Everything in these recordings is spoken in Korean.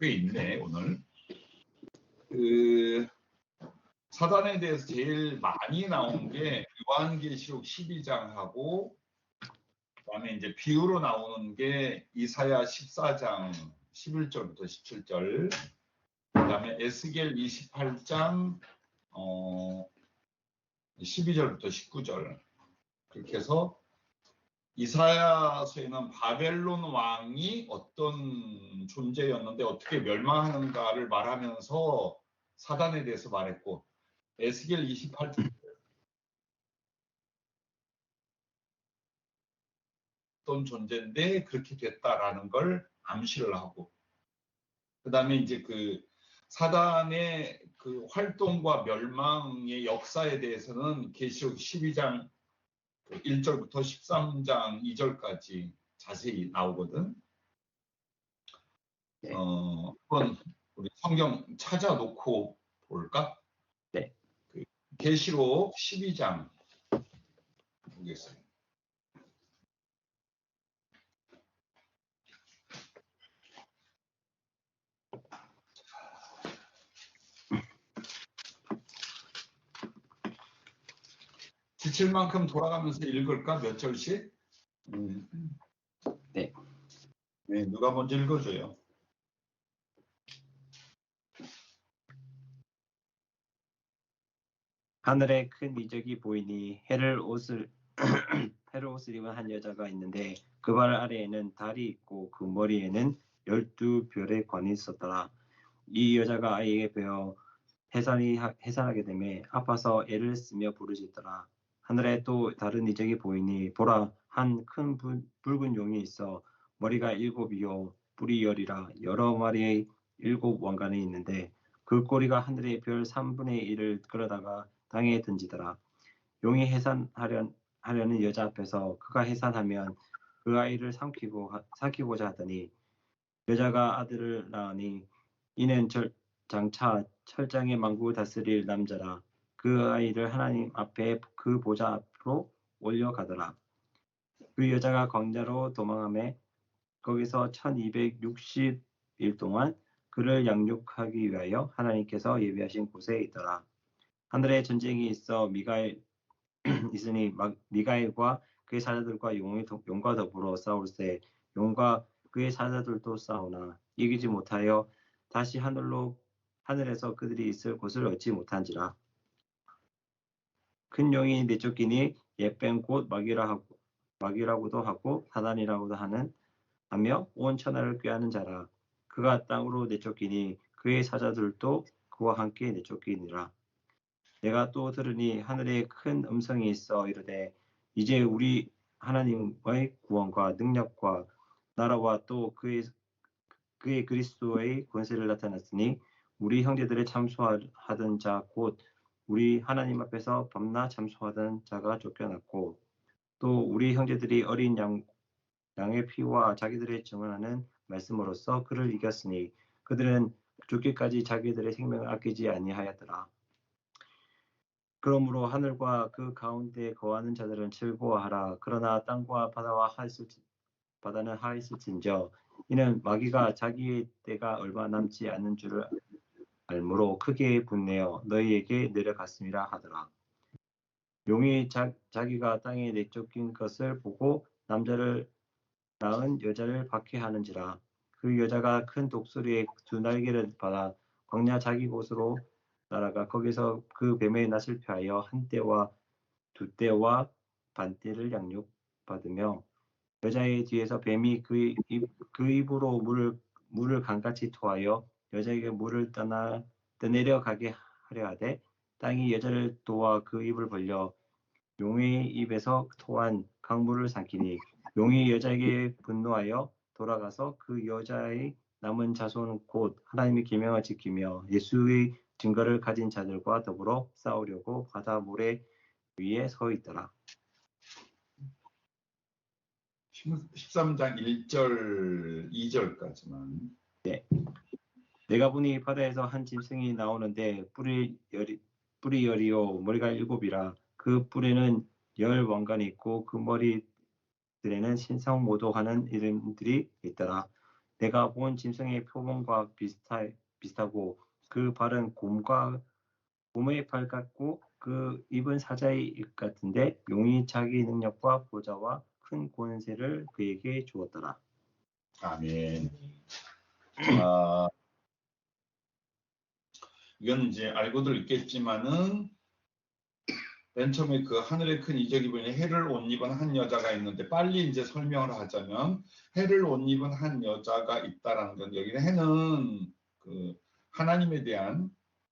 꽤 있네 오늘. 그 사단에 대해서 제일 많이 나온 게 요한계시록 12장하고 그다음에 이제 비유로 나오는 게 이사야 14장 11절부터 17절, 그다음에 에스겔 28장 12절부터 19절. 그렇게 해서 이사야서에는 바벨론 왕이 어떤 존재였는데 어떻게 멸망하는가를 말하면서 사단에 대해서 말했고, 에스겔 28장 어떤 존재인데 그렇게 됐다라는 걸 암시를 하고, 그다음에 이제 그 사단의 그 활동과 멸망의 역사에 대해서는 계시록 12장 1절부터 13장 2절까지 자세히 나오거든. 네. 한번 우리 성경 찾아놓고 볼까? 네. 그 계시록 12장 보겠습니다. 지칠 만큼 돌아가면서 읽을까? 몇 절씩? 네. 네, 누가 먼저 읽어줘요? 하늘에 큰 이적이 보이니 해를 옷을 입은 한 여자가 있는데 그 발 아래에는 달이 있고 그 머리에는 12별의 관이 있었더라. 이 여자가 아이에게 베어 해산하게 되매 아파서 애를 쓰며 부르짖더라. 하늘에 또 다른 이적이 보이니 보라, 한 큰 붉은 용이 있어 머리가 7이요 뿔이 10이라 여러 마리의 7왕관이 있는데 그 꼬리가 하늘의 별 3분의 1을 끌어다가 땅에 던지더라. 용이 해산하려는 여자 앞에서 그가 해산하면 그 아이를 삼키고자 하더니 여자가 아들을 낳으니 이는 장차 철장의 만국을 다스릴 남자라. 그 아이를 하나님 앞에 그 보좌 앞으로 올려가더라. 그 여자가 광야로 도망하며 거기서 1260일 동안 그를 양육하기 위하여 하나님께서 예비하신 곳에 있더라. 하늘에 전쟁이 있어 있으니 미가엘과 그의 사자들과 용과 더불어 싸울세. 용과 그의 사자들도 싸우나 이기지 못하여 다시 하늘에서 그들이 있을 곳을 얻지 못한지라. 큰 용이 내쫓기니 예뱀 곧 마귀라고도 하고 사단이라고도 하며 온 천하를 꾀하는 자라. 그가 땅으로 내쫓기니 그의 사자들도 그와 함께 내쫓기니라. 내가 또 들으니 하늘에 큰 음성이 있어 이르되 이제 우리 하나님의 구원과 능력과 나라와 또 그의 그리스도의 권세를 나타났으니 우리 형제들의 참소하던 자 곧 우리 하나님 앞에서 밤낮 참소하던 자가 쫓겨났고 또 우리 형제들이 어린 양의 피와 자기들의 증언하는 말씀으로써 그를 이겼으니 그들은 죽기까지 자기들의 생명을 아끼지 아니하였더라. 그러므로 하늘과 그 가운데 거하는 자들은 즐거워하라. 그러나 땅과 바다는 하있을진저 이는 마귀가 자기의 때가 얼마 남지 않는 줄을 알므로 크게 분내어 너희에게 내려갔음이라 하더라. 용이 자기가 땅에 내쫓긴 것을 보고 남자를 낳은 여자를 박해하는지라. 그 여자가 큰 독수리의 두 날개를 받아 광야 자기 곳으로 날아가 거기서 그 뱀의 낯을 피하여 한 떼와 두 떼와 반 떼를 양육받으며 여자의 뒤에서 뱀이 그 입으로 물을 강같이 토하여 여자에게 물을 떠내려 가게 하려 하되 땅이 여자를 도와 그 입을 벌려 용의 입에서 토한 강물을 삼키니 용이 여자에게 분노하여 돌아가서 그 여자의 남은 자손 곧 하나님의 계명을 지키며 예수의 증거를 가진 자들과 더불어 싸우려고 바다 모래 위에 서 있더라. 13장 1절 2절까지만. 네. 내가 보니 바다에서 한 짐승이 나오는데 뿔이 열이요 머리가 7이라. 그 뿔에는 10왕관이 있고 그 머리들에는 신성모도하는 이름들이 있더라. 내가 본 짐승의 표범과 비슷하고 그 발은 곰의 발 같고 그 입은 사자의 입 같은데 용이 자기 능력과 보좌와 큰 권세를 그에게 주었더라. 아멘. 이건 이제 알고들 있겠지만은 맨 처음에 그 하늘의 큰 이적이 보이는 해를 옷 입은 한 여자가 있는데 빨리 이제 설명을 하자면 해를 옷 입은 한 여자가 있다라는 건 여기는 해는 그 하나님에 대한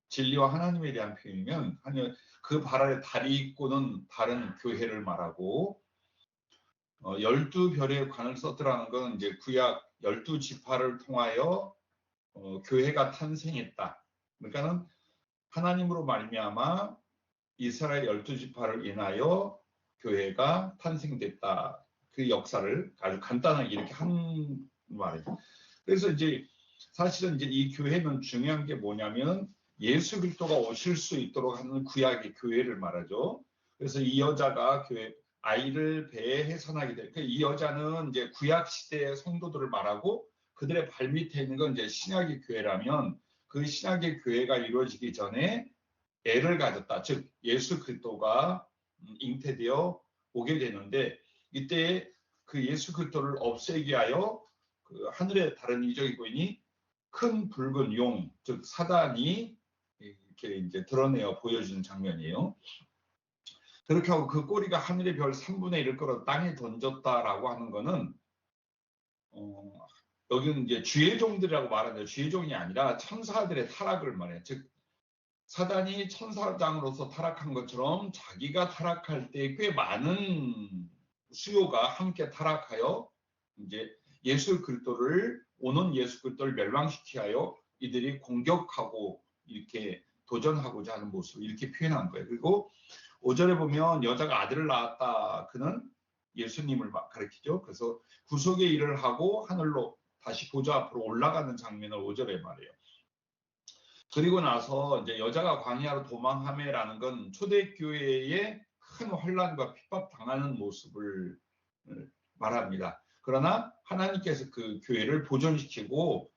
진리와 하나님에 대한 표현이면 그 발 아래 달이 있고는 다른 교회를 말하고 12별의 관을 썼더라는 건 이제 구약 12지파를 통하여 교회가 탄생했다. 그러니까는 하나님으로 말미암아 이스라엘 12지파를 인하여 교회가 탄생됐다. 그 역사를 아주 간단하게 이렇게 한 말이죠. 그래서 이제 사실은 이제 이 교회는 중요한 게 뭐냐면 예수 그리스도가 오실 수 있도록 하는 구약의 교회를 말하죠. 그래서 이 여자가 아이를 배에 해산하게 될. 이 여자는 이제 구약 시대의 성도들을 말하고 그들의 발 밑에 있는 건 이제 신약의 교회라면 그 신약의 교회가 이루어지기 전에 애를 가졌다. 즉 예수 그리스도가 잉태되어 오게 되는데 이때 그 예수 그리스도를 없애기 위하여 그 하늘의 다른 이적이 보이니 큰 붉은 용, 즉 사단이 이렇게 이제 드러내어 보여주는 장면이에요. 그렇게 하고 그 꼬리가 하늘의 별 3분의 1을 끌어 땅에 던졌다라고 하는 거는 여기는 이제 주의 종들이라고 말하는데 주의 종이 아니라 천사들의 타락을 말해요. 즉 사단이 천사장으로서 타락한 것처럼 자기가 타락할 때 꽤 많은 수요가 함께 타락하여 이제 예수 그리스도를 오는 예수 그리스도를 멸망시키려 하여 이들이 공격하고 이렇게 도전하고자 하는 모습을 이렇게 표현한 거예요. 그리고 5절에 보면 여자가 아들을 낳았다. 그는 예수님을 가리키죠. 그래서 구속의 일을 하고 하늘로 다시 보좌 앞으로 올라가는 장면을 5절에 말해요. 그리고 나서 이제 여자가 광야로 도망하매라는 건 초대교회의 큰 혼란과 핍박 당하는 모습을 말합니다. 그러나 하나님께서 그 교회를 보존시키고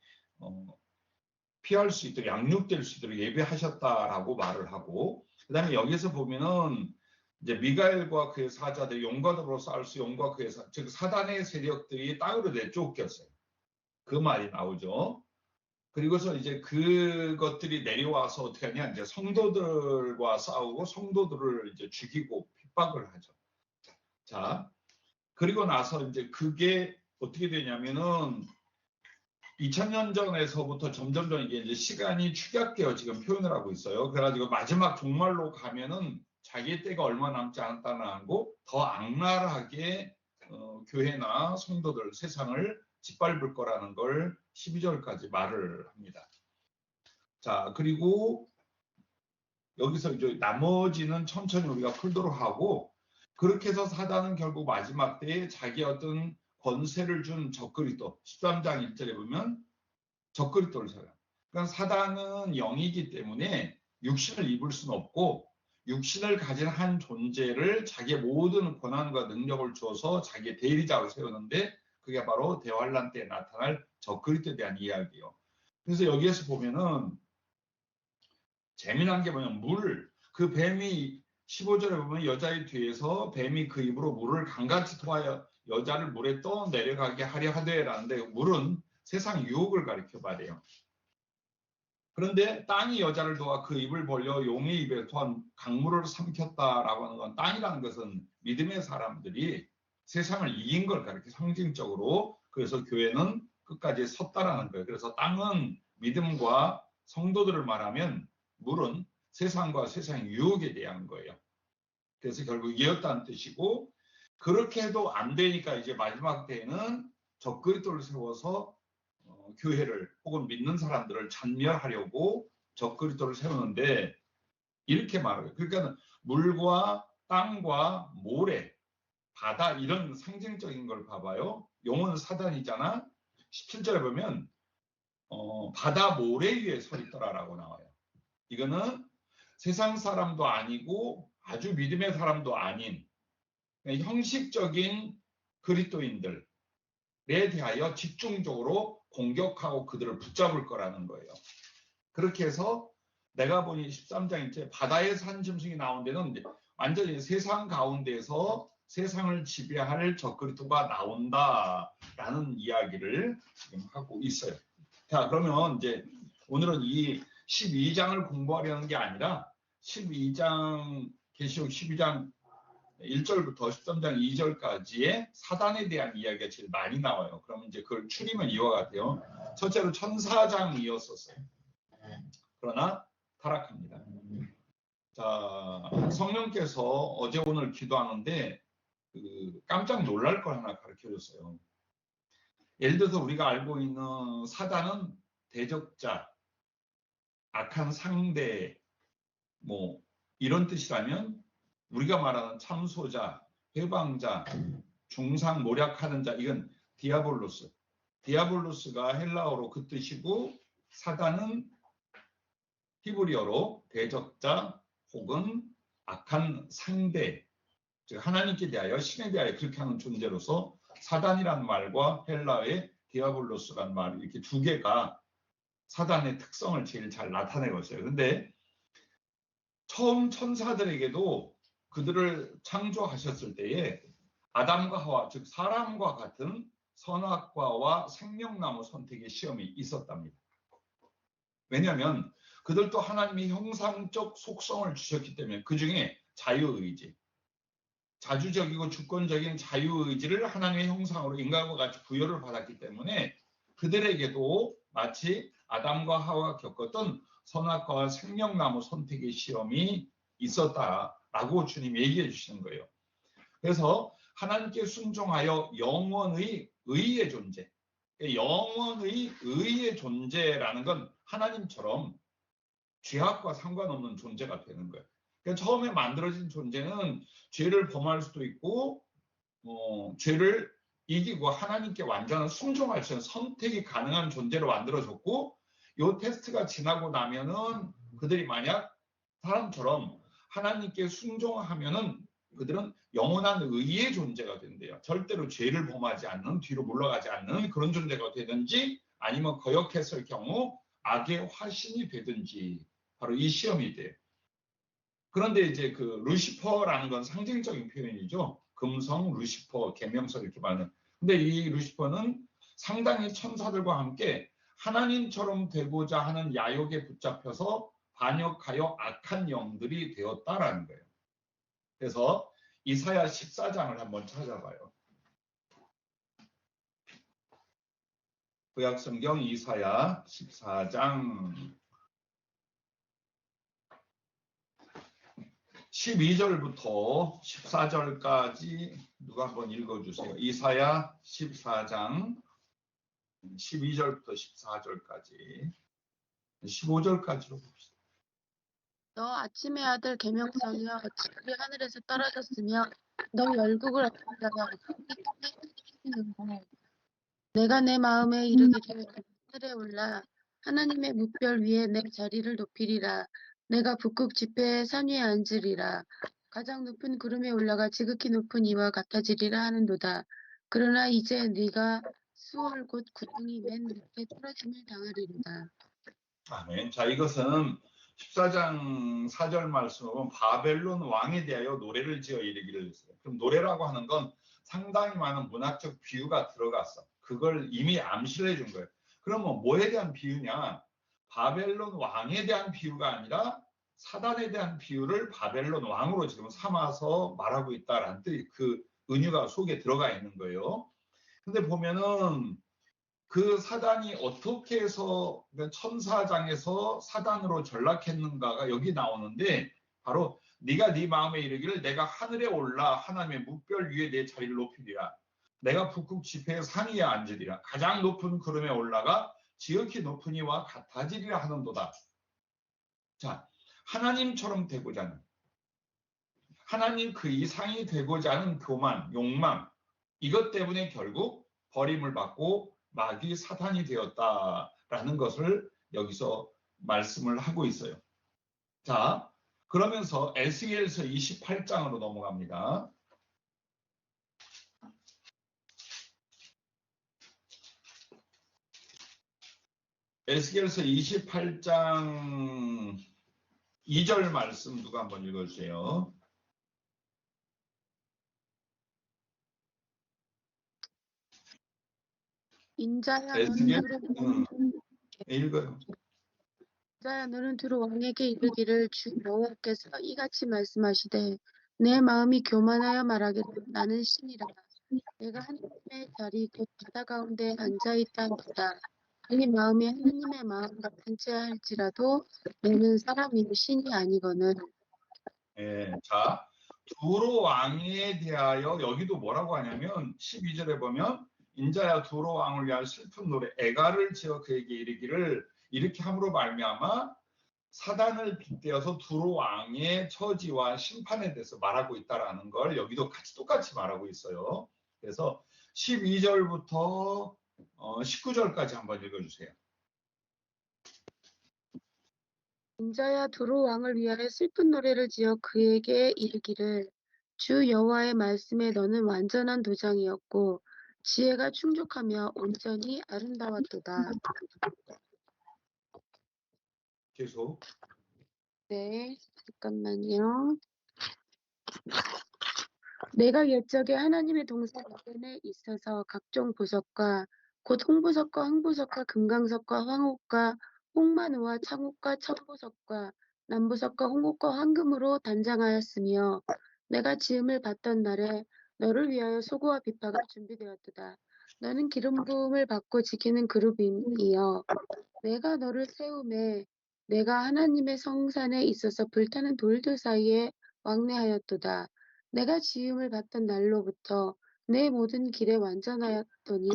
피할 수 있도록 양육될 수 있도록 예배하셨다라고 말을 하고 그다음에 여기서 보면은 이제 미가엘과 그의 사자들이 용과 더불어 싸울 수 용과 그의 즉 사단의 세력들이 땅으로 내쫓겼어요. 그 말이 나오죠. 그리고서 이제 그것들이 내려와서 어떻게 하냐 이제 성도들과 싸우고 성도들을 이제 죽이고 핍박을 하죠. 자 그리고 나서 이제 그게 어떻게 되냐면은 2000년 전에서부터 점점 이게 이제 시간이 축약되어 지금 표현을 하고 있어요. 그래가지고 마지막 종말로 가면은 자기의 때가 얼마 남지 않았다는 거 더 악랄하게 교회나 성도들 세상을 짓밟을 거라는 걸 12절까지 말을 합니다. 자 그리고 여기서 이제 나머지는 천천히 우리가 풀도록 하고 그렇게 해서 사단은 결국 마지막 때에 자기 어떤 권세를 준 적그리스도 13장 1절에 보면 적그리스도를 사요. 그러니까 사단은 영이기 때문에 육신을 입을 수는 없고 육신을 가진 한 존재를 자기의 모든 권한과 능력을 주어서 자기의 대리자로 세우는데 그게 바로 대환란 때 나타날 적그리스도에 대한 이야기예요. 그래서 여기에서 보면은 재미난 게 뭐냐면 그 뱀이 15절에 보면 여자의 뒤에서 뱀이 그 입으로 물을 강같이 토하여 여자를 물에 떠 내려가게 하려 하되라는데 물은 세상 유혹을 가리켜 말해요. 그런데 땅이 여자를 도와 그 입을 벌려 용의 입에 토한 강물을 삼켰다라고 하는 건 땅이라는 것은 믿음의 사람들이 세상을 이긴 걸 가리켜 상징적으로 그래서 교회는 끝까지 섰다라는 거예요. 그래서 땅은 믿음과 성도들을 말하면 물은 세상과 세상의 유혹에 대한 거예요. 그래서 결국 이었다는 뜻이고 그렇게 해도 안 되니까 이제 마지막 때에는 적그리스도를 세워서 교회를 혹은 믿는 사람들을 잔멸하려고 적그리스도를 세우는데 이렇게 말해요. 그러니까 물과 땅과 모래, 바다 이런 상징적인 걸 봐봐요. 용은 사단이잖아. 17절에 보면 바다 모래 위에 서 있더라라고 나와요. 이거는 세상 사람도 아니고 아주 믿음의 사람도 아닌 형식적인 그리스도인들 대하여 집중적으로 공격하고 그들을 붙잡을 거라는 거예요. 그렇게 해서 내가 보니 13장인째 바다의 산 짐승이 나온 데는 완전히 세상 가운데서 세상을 지배할 적그리스도가 나온다라는 이야기를 지금 하고 있어요. 자, 그러면 이제 오늘은 이 12장을 공부하려는 게 아니라 12장 계시록 12장 1절부터 13장 2절까지의 사단에 대한 이야기가 제일 많이 나와요. 그러면 이제 그걸 추리면 이와 같아요. 첫째로 천사장이었었어요. 그러나 타락합니다. 자, 성령께서 어제 오늘 기도하는데 깜짝 놀랄 걸 하나 가르쳐줬어요. 예를 들어서 우리가 알고 있는 사단은 대적자, 악한 상대, 뭐 이런 뜻이라면 우리가 말하는 참소자, 회방자, 중상 모략하는 자, 이건 디아볼로스. 디아볼로스가 헬라어로 그 뜻이고 사단은 히브리어로 대적자 혹은 악한 상대, 즉 하나님께 대하여 신에 대하여 그렇게 하는 존재로서 사단이란 말과 헬라어의 디아볼로스란 말 이렇게 두 개가 사단의 특성을 제일 잘 나타내고 있어요. 근데 처음 천사들에게도 그들을 창조하셨을 때에 아담과 하와, 즉 사람과 같은 선악과와 생명나무 선택의 시험이 있었답니다. 왜냐하면 그들도 하나님이 형상적 속성을 주셨기 때문에 그 중에 자유의지, 자주적이고 주권적인 자유의지를 하나님의 형상으로 인간과 같이 부여를 받았기 때문에 그들에게도 마치 아담과 하와가 겪었던 선악과와 생명나무 선택의 시험이 있었다라고 주님 얘기해 주시는 거예요. 그래서 하나님께 순종하여 영원의 의의 존재, 영원의 의의 존재라는 건 하나님처럼 죄악과 상관없는 존재가 되는 거예요. 그러니까 처음에 만들어진 존재는 죄를 범할 수도 있고 죄를 이기고 하나님께 완전한 순종할 수 있는 선택이 가능한 존재로 만들어졌고 이 테스트가 지나고 나면은 그들이 만약 사람처럼 하나님께 순종하면은 그들은 영원한 의의 존재가 된대요. 절대로 죄를 범하지 않는, 뒤로 물러가지 않는 그런 존재가 되든지 아니면 거역했을 경우 악의 화신이 되든지 바로 이 시험이 돼요. 그런데 이제 그 루시퍼라는 건 상징적인 표현이죠. 금성, 루시퍼, 계명성 이렇게 말하는. 근데 이 루시퍼는 상당히 천사들과 함께 하나님처럼 되고자 하는 야욕에 붙잡혀서 반역하여 악한 영들이 되었다라는 거예요. 그래서 이사야 14장을 한번 찾아봐요. 구약성경 이사야 14장 12절부터 14절까지 누가 한번 읽어주세요. 이사야 14장 12절부터 14절까지 15절까지로 봅시다. 너 아침의 아들 계명성이여 어찌 하늘에서 떨어졌으며 너 열국을 얻은 자가 어떻게 통해지는고 내가 내 마음에 이르기를 하늘에 올라 하나님의 뭇별 위에 내 자리를 높이리라 내가 북극 지폐의 산 위에 앉으리라 가장 높은 구름에 올라가 지극히 높은 이와 같아지리라 하는도다. 그러나 이제 네가 수월 곧 구덩이 맨 밑에 떨어짐을 당하리로다. 아멘. 자, 이것은 14장 4절 말씀은 바벨론 왕에 대하여 노래를 지어 이르기를 했어요. 그럼 노래라고 하는 건 상당히 많은 문학적 비유가 들어갔어. 그걸 이미 암시를 해준 거예요. 그러면 뭐에 대한 비유냐? 바벨론 왕에 대한 비유가 아니라 사단에 대한 비유를 바벨론 왕으로 지금 삼아서 말하고 있다라는 뜻이 그 은유가 속에 들어가 있는 거예요. 근데 보면은 그 사단이 어떻게 해서 천사장에서 사단으로 전락했는가가 여기 나오는데 바로 네가 네 마음에 이르기를 내가 하늘에 올라 하나님의 뭇별 위에 내 자리를 높이리라. 내가 북극 지폐의 산 위에 앉으리라. 가장 높은 구름에 올라가 지극히 높은 이와 같아지리라 하는도다. 자, 하나님처럼 되고자 하는 하나님 그 이상이 되고자 하는 교만, 욕망 이것 때문에 결국 버림을 받고 마귀 사탄이 되었다라는 것을 여기서 말씀을 하고 있어요. 자, 그러면서 에스겔서 28장으로 넘어갑니다. 에스겔서 28장 2절 말씀 누가 한번 읽어주세요. 인자야 에스겔 너는 읽어요. 인자야 너는 두루 왕에게 이르기를 주 여호와께서 이같이 말씀하시되 내 마음이 교만하여 말하기를 나는 신이라 내가 하나님의 자리 곧 바다 가운데 앉아 있다니까 네 마음이 하나님의 마음 같은 채 할지라도 너는 사람이 신이 아니거늘. 예, 자, 두로 왕에 대하여 여기도 뭐라고 하냐면 12절에 보면 인자야 두로 왕을 위한 슬픈 노래 애가를 지어 그에게 이르기를 이렇게 함으로 말미암아 사단을 빗대어서 두로 왕의 처지와 심판에 대해서 말하고 있다라는 걸 여기도 같이 똑같이 말하고 있어요. 그래서 12절부터 19절까지 한번 읽어주세요. 인자야 두로 왕을 위하여 슬픈 노래를 지어 그에게 이르기를 주 여호와의 말씀에 너는 완전한 도장이었고 지혜가 충족하며 온전히 아름다웠도다. 계속. 네, 잠깐만요. 내가 옛적에 하나님의 동산 에덴에 있어서 각종 보석과 곧 홍보석과 황보석과 금강석과 황옥과 홍마누와 창옥과 청보석과 남보석과 홍옥과 황금으로 단장하였으며 내가 지음을 받던 날에 너를 위하여 소고와 비파가 준비되었도다. 너는 기름 부음을 받고 지키는 그룹이여 내가 너를 세움에 내가 하나님의 성산에 있어서 불타는 돌들 사이에 왕래하였도다. 내가 지음을 받던 날로부터 내 모든 길에 완전하였더니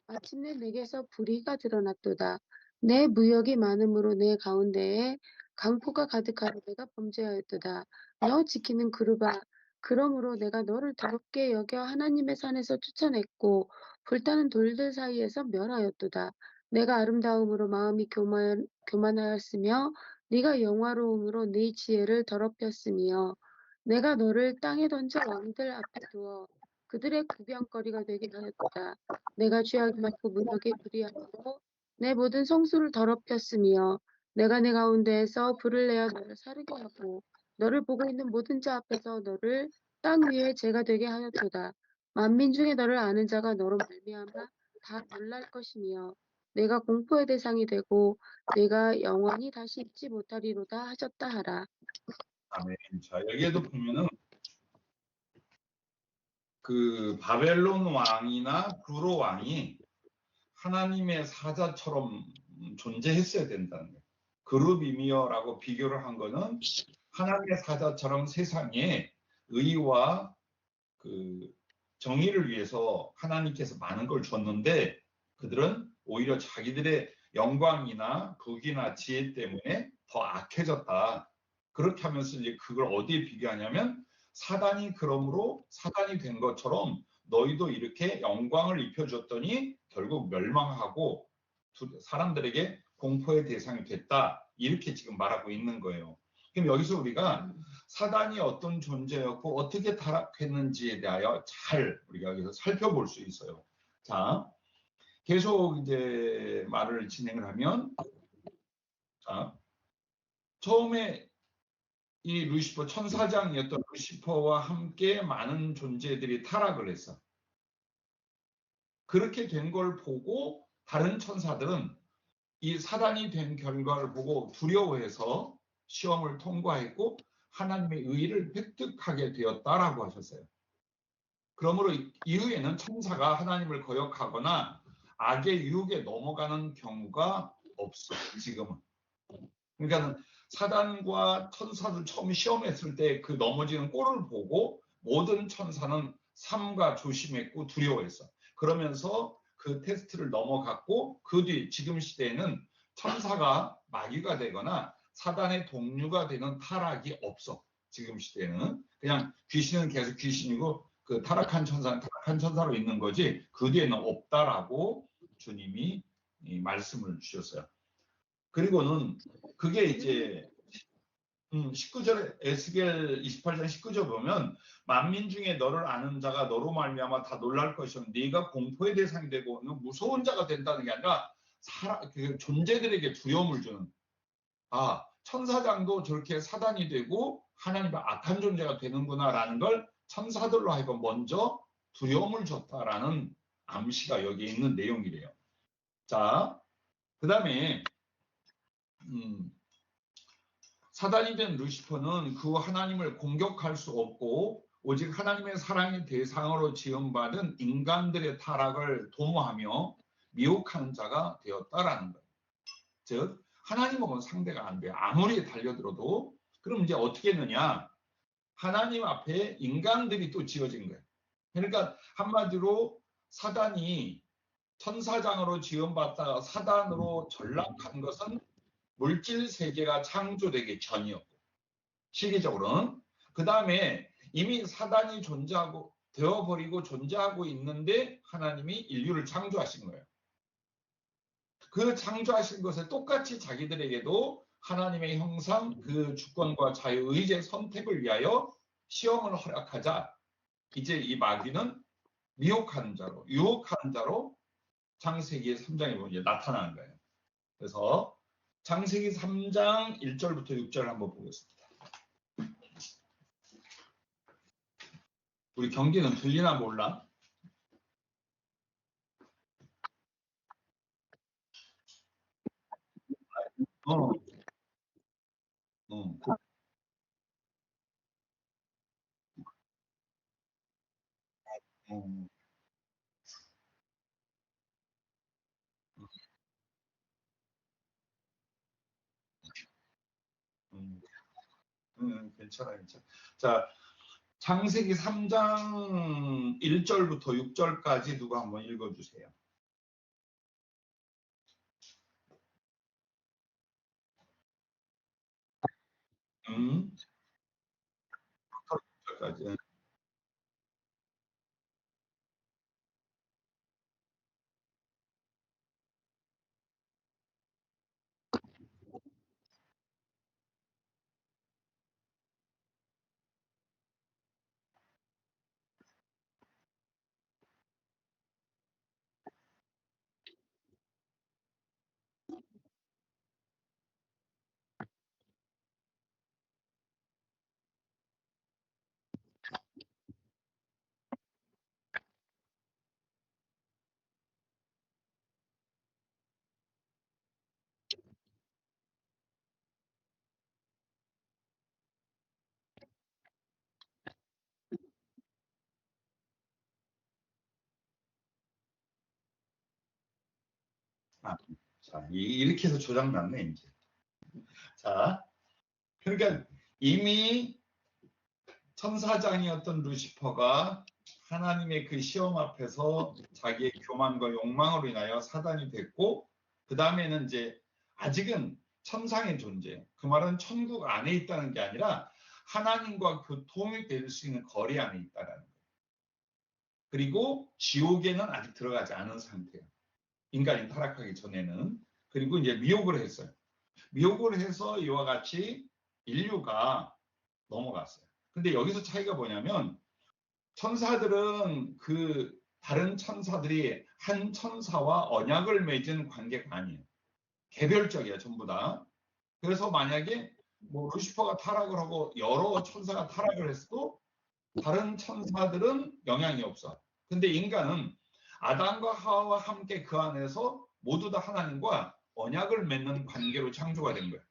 마침내 내게서 불의가 드러났도다. 내 무역이 많음으로 내 가운데에 강포가 가득하여 내가 범죄하였도다. 너 지키는 그루바 그러므로 내가 너를 더럽게 여겨 하나님의 산에서 쫓아냈고 불타는 돌들 사이에서 멸하였도다. 내가 아름다움으로 마음이 교만하였으며 네가 영화로움으로 네 지혜를 더럽혔으며 내가 너를 땅에 던져 왕들 앞에 두어 그들의 구경거리가 되게 하였다. 내가 죄악이 많고 무역에 불의하므로 내 모든 성수를 더럽혔으며 내가 내 가운데에서 불을 내어 너를 사르게 하고 너를 보고 있는 모든 자 앞에서 너를 땅 위에 죄가 되게 하였도다. 만민 중에 너를 아는 자가 너로 말미암아 다 놀랄 것이며 내가 공포의 대상이 되고 내가 영원히 다시 잊지 못하리로다 하셨다 하라. 아멘. 자, 여기에도 보면은 그 바벨론 왕이나 두로 왕이 하나님의 사자처럼 존재했어야 된다는 거예요. 그룹이미어라고 비교를 한 거는 하나님의 사자처럼 세상에 의와 그 정의를 위해서 하나님께서 많은 걸 줬는데 그들은 오히려 자기들의 영광이나 부귀나 지혜 때문에 더 악해졌다. 그렇게 하면서 이제 그걸 어디에 비교하냐면 사단이 그러므로 사단이 된 것처럼 너희도 이렇게 영광을 입혀줬더니 결국 멸망하고 사람들에게 공포의 대상이 됐다. 이렇게 지금 말하고 있는 거예요. 그럼 여기서 우리가 사단이 어떤 존재였고 어떻게 타락했는지에 대하여 잘 우리가 여기서 살펴볼 수 있어요. 자, 계속 이제 말을 진행을 하면, 자, 처음에 이 루시퍼 천사장이었던 루시퍼와 함께 많은 존재들이 타락을 했어. 그렇게 된 걸 보고 다른 천사들은 이 사단이 된 결과를 보고 두려워해서 시험을 통과했고 하나님의 의를 획득하게 되었다라고 하셨어요. 그러므로 이후에는 천사가 하나님을 거역하거나 악의 유혹에 넘어가는 경우가 없어, 지금은. 그러니까 사단과 천사들 처음 시험했을 때 그 넘어지는 꼴을 보고 모든 천사는 삼가 조심했고 두려워했어. 그러면서 그 테스트를 넘어갔고 그 뒤 지금 시대에는 천사가 마귀가 되거나 사단의 동료가 되는 타락이 없어. 지금 시대에는 그냥 귀신은 계속 귀신이고 그 타락한 천사는 타락한 천사로 있는 거지 그 뒤에는 없다라고 주님이 말씀을 주셨어요. 그리고는 그게 이제 19절에 에스겔 28장 19절 보면 만민 중에 너를 아는 자가 너로 말미암아 다 놀랄 것이요 네가 공포의 대상이 되고 무서운 자가 된다는 게 아니라 그 존재들에게 두려움을 주는, 천사장도 저렇게 사단이 되고 하나님의 악한 존재가 되는구나라는 걸 천사들로 하여금 먼저 두려움을 줬다라는 암시가 여기에 있는 내용이래요. 자, 그 다음에 사단이 된 루시퍼는 그 하나님을 공격할 수 없고 오직 하나님의 사랑의 대상으로 지음받은 인간들의 타락을 도모하며 미혹하는 자가 되었다라는 거예요. 즉 하나님하고는 상대가 안 돼요. 아무리 달려들어도. 그럼 이제 어떻게 했느냐? 하나님 앞에 인간들이 또 지어진 거예요. 그러니까 한마디로 사단이 천사장으로 지음받다가 사단으로 전락한 것은 물질 세계가 창조되기 전이었고, 시기적으로는. 그 다음에 이미 사단이 존재하고 되어버리고 존재하고 있는데 하나님이 인류를 창조하신 거예요. 그 창조하신 것에 똑같이 자기들에게도 하나님의 형상, 그 주권과 자유의지의 선택을 위하여 시험을 허락하자. 이제 이 마귀는 미혹하는 자로, 유혹하는 자로 창세기 3장에 보면 이제 나타나는 거예요. 그래서 창세기 3장 1절부터 6절 한번 보겠습니다. 우리 경기는 들리나 몰라? 어. 괜찮아, 괜찮아. 자, 창세기 3장 1절부터 6절까지 누가 한번 읽어주세요. 음, 6절까지. 자, 이렇게 해서 조작났네, 이제. 자, 그러니까 이미 천사장이었던 루시퍼가 하나님의 그 시험 앞에서 자기의 교만과 욕망으로 인하여 사단이 됐고, 그 다음에는 이제 아직은 천상의 존재, 그 말은 천국 안에 있다는 게 아니라 하나님과 교통이 될 수 있는 거리 안에 있다는 거예요. 그리고 지옥에는 아직 들어가지 않은 상태예요. 인간이 타락하기 전에는. 그리고 이제 미혹을 했어요. 미혹을 해서 이와 같이 인류가 넘어갔어요. 근데 여기서 차이가 뭐냐면 천사들은 그 다른 천사들이 한 천사와 언약을 맺은 관계가 아니에요. 개별적이야, 전부 다. 그래서 만약에 뭐 루시퍼가 타락을 하고 여러 천사가 타락을 했어도 다른 천사들은 영향이 없어. 근데 인간은 아담과 하와와 함께 그 안에서 모두 다 하나님과 언약을 맺는 관계로 창조가 된 거예요.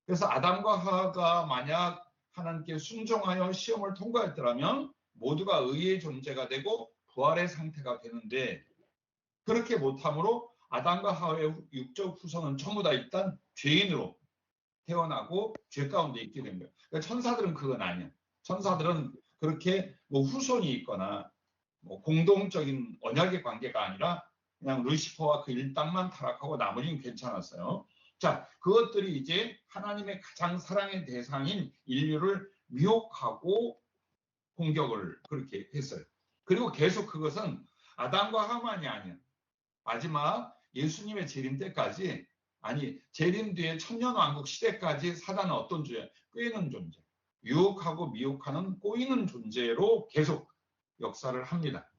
그래서 아담과 하와가 만약 하나님께 순종하여 시험을 통과했더라면 모두가 의의 존재가 되고 부활의 상태가 되는데, 그렇게 못함으로 아담과 하와의 육적 후손은 전부 다 일단 죄인으로 태어나고 죄 가운데 있게 된 거예요. 그러니까 천사들은 그건 아니야. 천사들은 그렇게 뭐 후손이 있거나 뭐 공동적인 언약의 관계가 아니라 그냥 루시퍼와 그 일당만 타락하고 나머지는 괜찮았어요. 자, 그것들이 이제 하나님의 가장 사랑의 대상인 인류를 미혹하고 공격을 그렇게 했어요. 그리고 계속 그것은 아담과 하만이 아니야. 마지막 예수님의 재림 때까지, 아니 재림 뒤에 천년왕국 시대까지 사단은 어떤 존재? 꿰는 존재. 유혹하고 미혹하는 꼬이는 존재로 계속 역사를 합니다.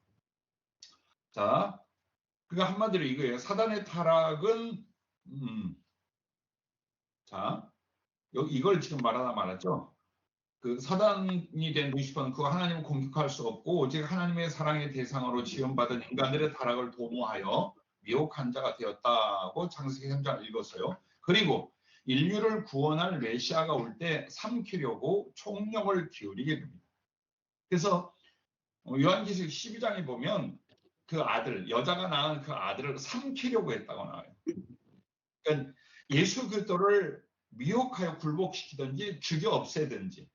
자, 그러니까 한마디로 이거예요. 사단의 타락은 자, 이걸 지금 말하다 말았죠. 그 사단이 된 루시퍼는 그 하나님을 공격할 수 없고 오직 하나님의 사랑의 대상으로 지원받은 인간들의 타락을 도모하여 미혹한 자가 되었다고 창세기 3장 읽었어요. 그리고 인류를 구원할 메시아가 올 때 삼키려고 총력을 기울이게 됩니다. 그래서 요한계시록 12장에 보면 그 아들, 여자가 낳은 그 아들을 삼키려고 했다고 나와요. 그러니까 예수 그리스도를 미혹하여 굴복시키든지 죽여 없애든지.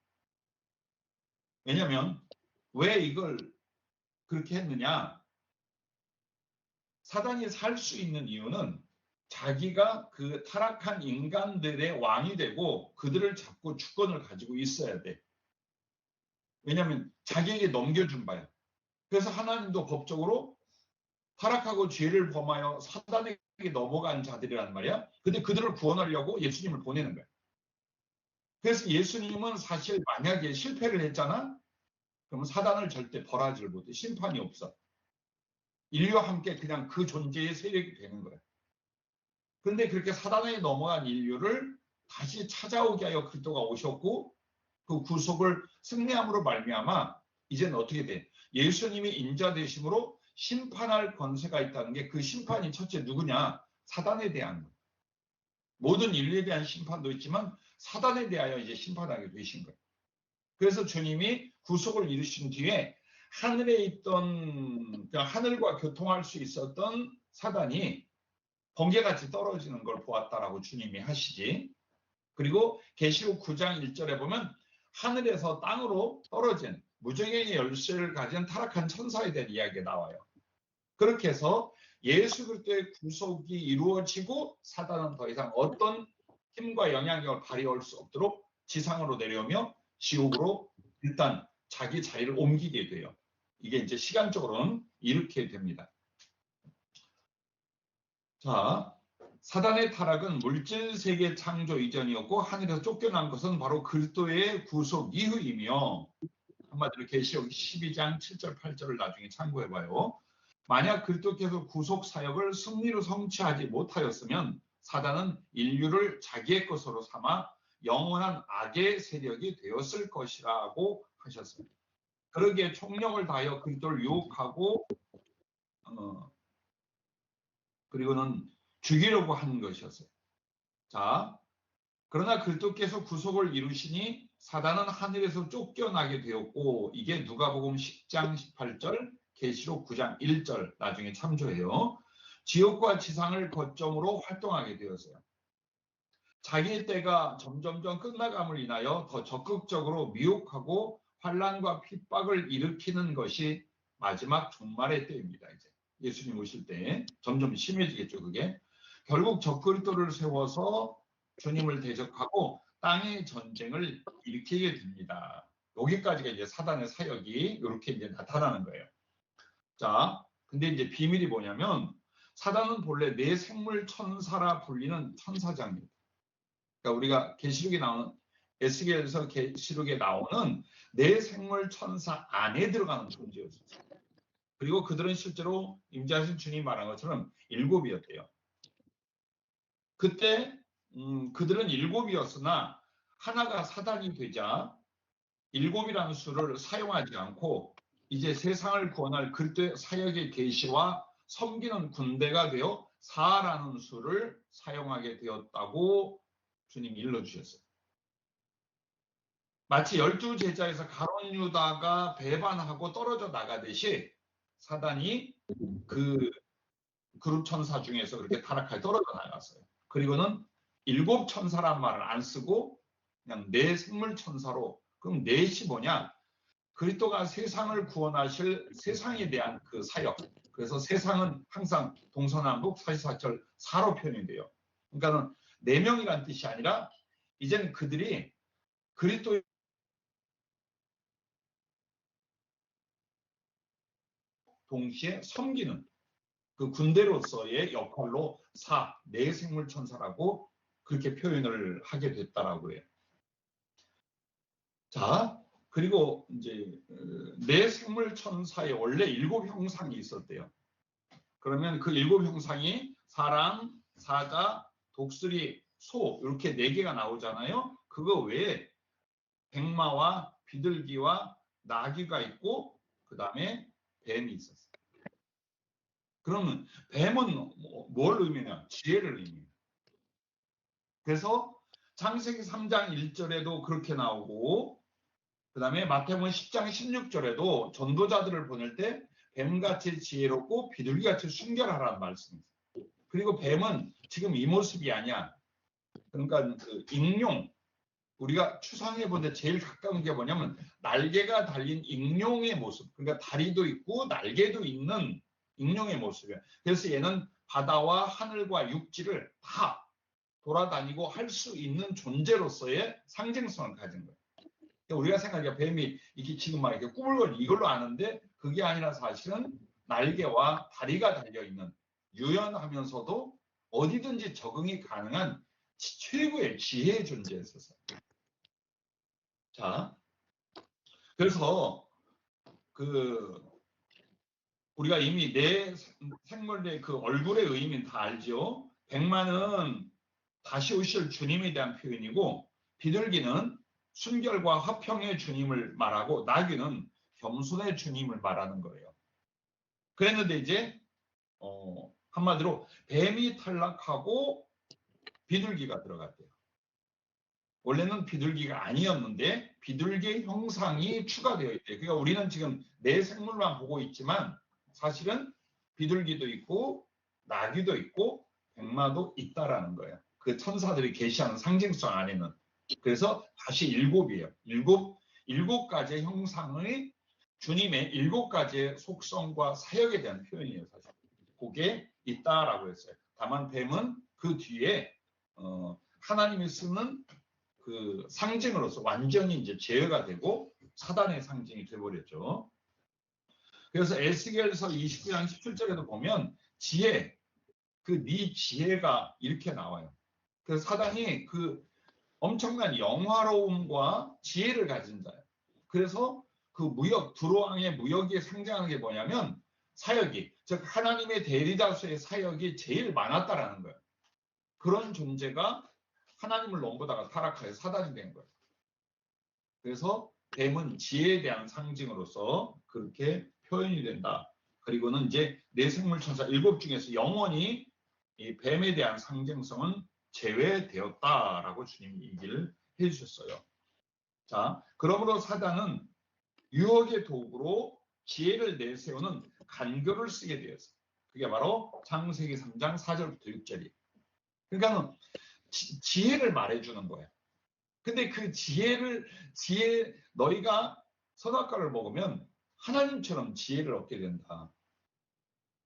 왜냐하면 왜 이걸 그렇게 했느냐? 사단이 살 수 있는 이유는 자기가 그 타락한 인간들의 왕이 되고 그들을 잡고 주권을 가지고 있어야 돼. 왜냐하면 자기에게 넘겨준 바야. 그래서 하나님도 법적으로 타락하고 죄를 범하여 사단에게 넘어간 자들이란 말이야. 근데 그들을 구원하려고 예수님을 보내는 거야. 그래서 예수님은 사실 만약에 실패를 했잖아? 그러면 사단을 절대 벌하지를 못해. 심판이 없어. 인류와 함께 그냥 그 존재의 세력이 되는 거야. 그런데 그렇게 사단에 넘어간 인류를 다시 찾아오게 하여 그리스도가 오셨고 그 구속을 승리함으로 말미암아 이제는 어떻게 돼? 예수님이 인자 되심으로 심판할 권세가 있다는 게 그 심판이 첫째 누구냐? 사단에 대한 거예요. 모든 인류에 대한 심판도 있지만 사단에 대하여 이제 심판하게 되신 거예요. 그래서 주님이 구속을 이루신 뒤에 하늘에 있던 하늘과 교통할 수 있었던 사단이 번개같이 떨어지는 걸 보았다라고 주님이 하시지. 그리고 계시록 9장 1절에 보면 하늘에서 땅으로 떨어진 무정의 열쇠를 가진 타락한 천사에 대한 이야기가 나와요. 그렇게 해서 예수 그리스도의 구속이 이루어지고 사단은 더 이상 어떤 힘과 영향력을 발휘할 수 없도록 지상으로 내려오며 지옥으로 일단 자기 자리를 옮기게 돼요. 이게 이제 시간적으로는 이렇게 됩니다. 자, 사단의 타락은 물질 세계 창조 이전이었고 하늘에서 쫓겨난 것은 바로 그리스도의 구속 이후이며 한마디로 계시록 12장 7절 8절을 나중에 참고해봐요. 만약 그리스도께서 구속 사역을 승리로 성취하지 못하였으면 사단은 인류를 자기의 것으로 삼아 영원한 악의 세력이 되었을 것이라고 하셨습니다. 그러기에 총력을 다하여 그리스도를 유혹하고 그리고는 죽이려고 한 것이었어요. 자, 그러나 그리스도께서 구속을 이루시니 사단은 하늘에서 쫓겨나게 되었고 이게 누가복음 10장 18절, 계시록 9장 1절 나중에 참조해요. 지옥과 지상을 거점으로 활동하게 되었어요. 자기의 때가 점점점 끝나감을 인하여 더 적극적으로 미혹하고 환난과 핍박을 일으키는 것이 마지막 종말의 때입니다. 이제 예수님 오실 때 점점 심해지겠죠. 그게 결국 적그리스도를 세워서 주님을 대적하고 땅의 전쟁을 일으키게 됩니다. 여기까지가 이제 사단의 사역이 이렇게 이제 나타나는 거예요. 자, 근데 이제 비밀이 뭐냐면 사단은 본래 내 생물 천사라 불리는 천사장입니다. 그러니까 우리가 계시록에 나오는 에스겔에서 계시록에 나오는 내 생물 천사 안에 들어가는 존재였어요. 그리고 그들은 실제로 임재하신 주님이 말한 것처럼 7이었대요. 그때 그들은 7이었으나 하나가 사단이 되자 7이라는 수를 사용하지 않고 이제 세상을 구원할 그리스도의 사역의 계시와 섬기는 군대가 되어 4라는 수를 사용하게 되었다고 주님이 일러주셨어요. 마치 12제자에서 가룟 유다가 배반하고 떨어져 나가듯이 사단이 그 그룹 천사 중에서 그렇게 타락하게 떨어져 나갔어요. 그리고는 7 천사란 말을 안 쓰고 그냥 내 생물 천사로. 그럼 넷이 뭐냐? 그리스도가 세상을 구원하실 세상에 대한 그 사역. 그래서 세상은 항상 동서남북 사시사철 4로 표현이 돼요. 그러니까 4명이란 뜻이 아니라 이제는 그들이 그리스도의 동시에 섬기는 그 군대로서의 역할로 내 생물 천사라고 그렇게 표현을 하게 됐다라고 해요. 자, 그리고 이제 내 생물 천사에 원래 7 형상이 있었대요. 그러면 그 7 형상이 사랑, 사자, 독수리, 소 이렇게 4개가 나오잖아요. 그거 외에 백마와 비둘기와 나귀가 있고 그 다음에 뱀이 있었어요. 그러면 뱀은 뭘 의미하냐? 지혜를 의미해요. 그래서 창세기 3장 1절에도 그렇게 나오고 그 다음에 마태복음 10장 16절에도 전도자들을 보낼 때 뱀같이 지혜롭고 비둘기같이 순결하라는 말씀이 있어요. 그리고 뱀은 지금 이 모습이 아니야. 그러니까 그 익룡, 우리가 추상해 보는데 제일 가까운 게 뭐냐면 날개가 달린 익룡의 모습. 그러니까 다리도 있고 날개도 있는 익룡의 모습이야. 그래서 얘는 바다와 하늘과 육지를 다 돌아다니고 할 수 있는 존재로서의 상징성을 가진 거예요. 우리가 생각해 뱀이 이렇게 지금 막 이렇게 꾸물거리 이걸로 아는데 그게 아니라 사실은 날개와 다리가 달려 있는 유연하면서도 어디든지 적응이 가능한 최고의 지혜의 존재였었어요. 자, 그래서 그 우리가 이미 내 생물의 그 얼굴의 의미는 다 알죠. 백마는 다시 오실 주님에 대한 표현이고 비둘기는 순결과 화평의 주님을 말하고 나귀는 겸손의 주님을 말하는 거예요. 그랬는데 이제 한마디로 뱀이 탈락하고 비둘기가 들어갔대요. 원래는 비둘기가 아니었는데 비둘기의 형상이 추가되어 있대요. 그러니까 우리는 지금 내 생물만 보고 있지만 사실은 비둘기도 있고 나귀도 있고 백마도 있다라는 거예요. 그 천사들이 계시하는 상징성 안에는. 그래서 다시 7이에요. 7 가지의 형상의 주님의 7 가지의 속성과 사역에 대한 표현이에요. 사실 그게 있다라고 했어요. 다만 뱀은 그 뒤에 하나님이 쓰는 그 상징으로서 완전히 이제 제어가 되고 사단의 상징이 되어버렸죠. 그래서 에스겔서 29장 17절에도 보면 지혜, 그 네 지혜가 이렇게 나와요. 그래서 사단이 그 엄청난 영화로움과 지혜를 가진 자예요. 그래서 그 무역, 두로왕의 무역이 상징하는 게 뭐냐면 사역이, 즉 하나님의 대리자수의 사역이 제일 많았다라는 거예요. 그런 존재가 하나님을 넘보다가 타락하여 사단이 된 거예요. 그래서 뱀은 지혜에 대한 상징으로서 그렇게 표현이 된다. 그리고는 이제 내생물천사 7 중에서 영원히 이 뱀에 대한 상징성은 제외되었다라고 주님이 얘기를 해주셨어요. 자, 그러므로 사단은 유혹의 도구로 지혜를 내세우는 간교를 쓰게 되었어요. 그게 바로 창세기 3장 4절부터 6절이에요. 그러니까 지혜를 말해주는 거예요. 근데 그 지혜, 너희가 선악과를 먹으면 하나님처럼 지혜를 얻게 된다.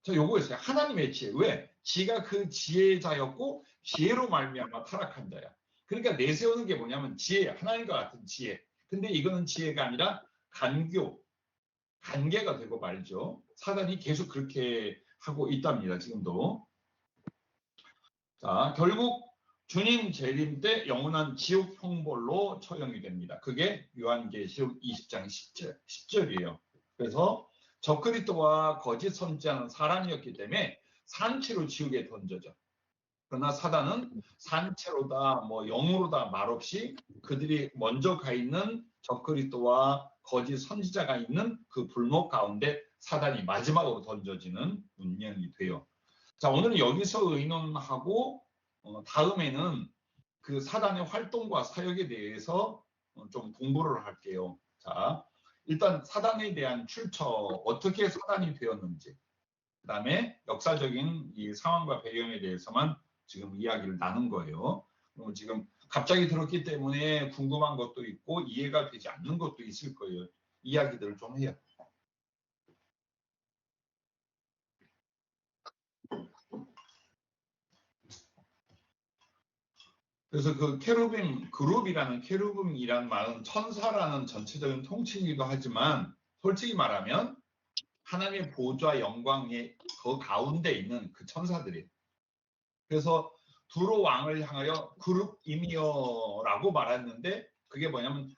저 요거였어요. 하나님의 지혜. 왜? 지가 그 지혜자였고 지혜로 말미암아 타락한 자야. 그러니까 내세우는 게 뭐냐면 지혜, 하나님과 같은 지혜. 근데 이거는 지혜가 아니라 간교, 관계가 되고 말죠. 사단이 계속 그렇게 하고 있답니다. 지금도. 자, 결국 주님 재림 때 영원한 지옥 형벌로 처형이 됩니다. 그게 요한계시록 20장 10절이에요. 그래서 적그리스도와 거짓 선지자는 사람이었기 때문에 산채로 지옥에 던져져. 그러나 사단은 산채로다, 영으로다 말없이 그들이 먼저 가 있는 적그리스도와 거짓 선지자가 있는 그 불목 가운데 사단이 마지막으로 던져지는 운명이 돼요. 자, 오늘은 여기서 의논하고 다음에는 그 사단의 활동과 사역에 대해서 좀 공부를 할게요. 자, 일단 사단에 대한 출처, 어떻게 사단이 되었는지, 그 다음에 역사적인 이 상황과 배경에 대해서만 지금 이야기를 나눈 거예요. 그리고 지금 갑자기 들었기 때문에 궁금한 것도 있고 이해가 되지 않는 것도 있을 거예요. 이야기들을 좀 해요. 그래서 그 케루빔 그룹이라는 케루빔이라는 말은 천사라는 전체적인 통칭이기도 하지만 솔직히 말하면 하나님의 보좌 영광의 그 가운데 있는 그 천사들이. 그래서 두로 왕을 향하여 그룹이미여라고 말했는데 그게 뭐냐면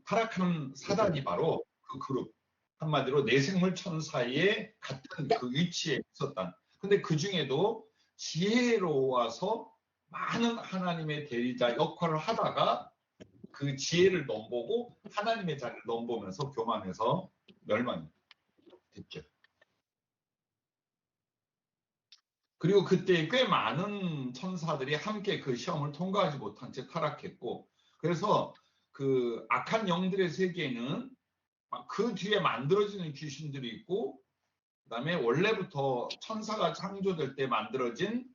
타락하는 사단이 바로 그 그룹. 한마디로 내생물 천사의 같은 그 위치에 있었다. 근데 그 중에도 지혜로워서 많은 하나님의 대리자 역할을 하다가 그 지혜를 넘보고 하나님의 자리를 넘보면서 교만해서 멸망이 됐죠. 그리고 그때 꽤 많은 천사들이 함께 그 시험을 통과하지 못한 채 타락했고, 그래서 그 악한 영들의 세계에는 그 뒤에 만들어지는 귀신들이 있고, 그다음에 원래부터 천사가 창조될 때 만들어진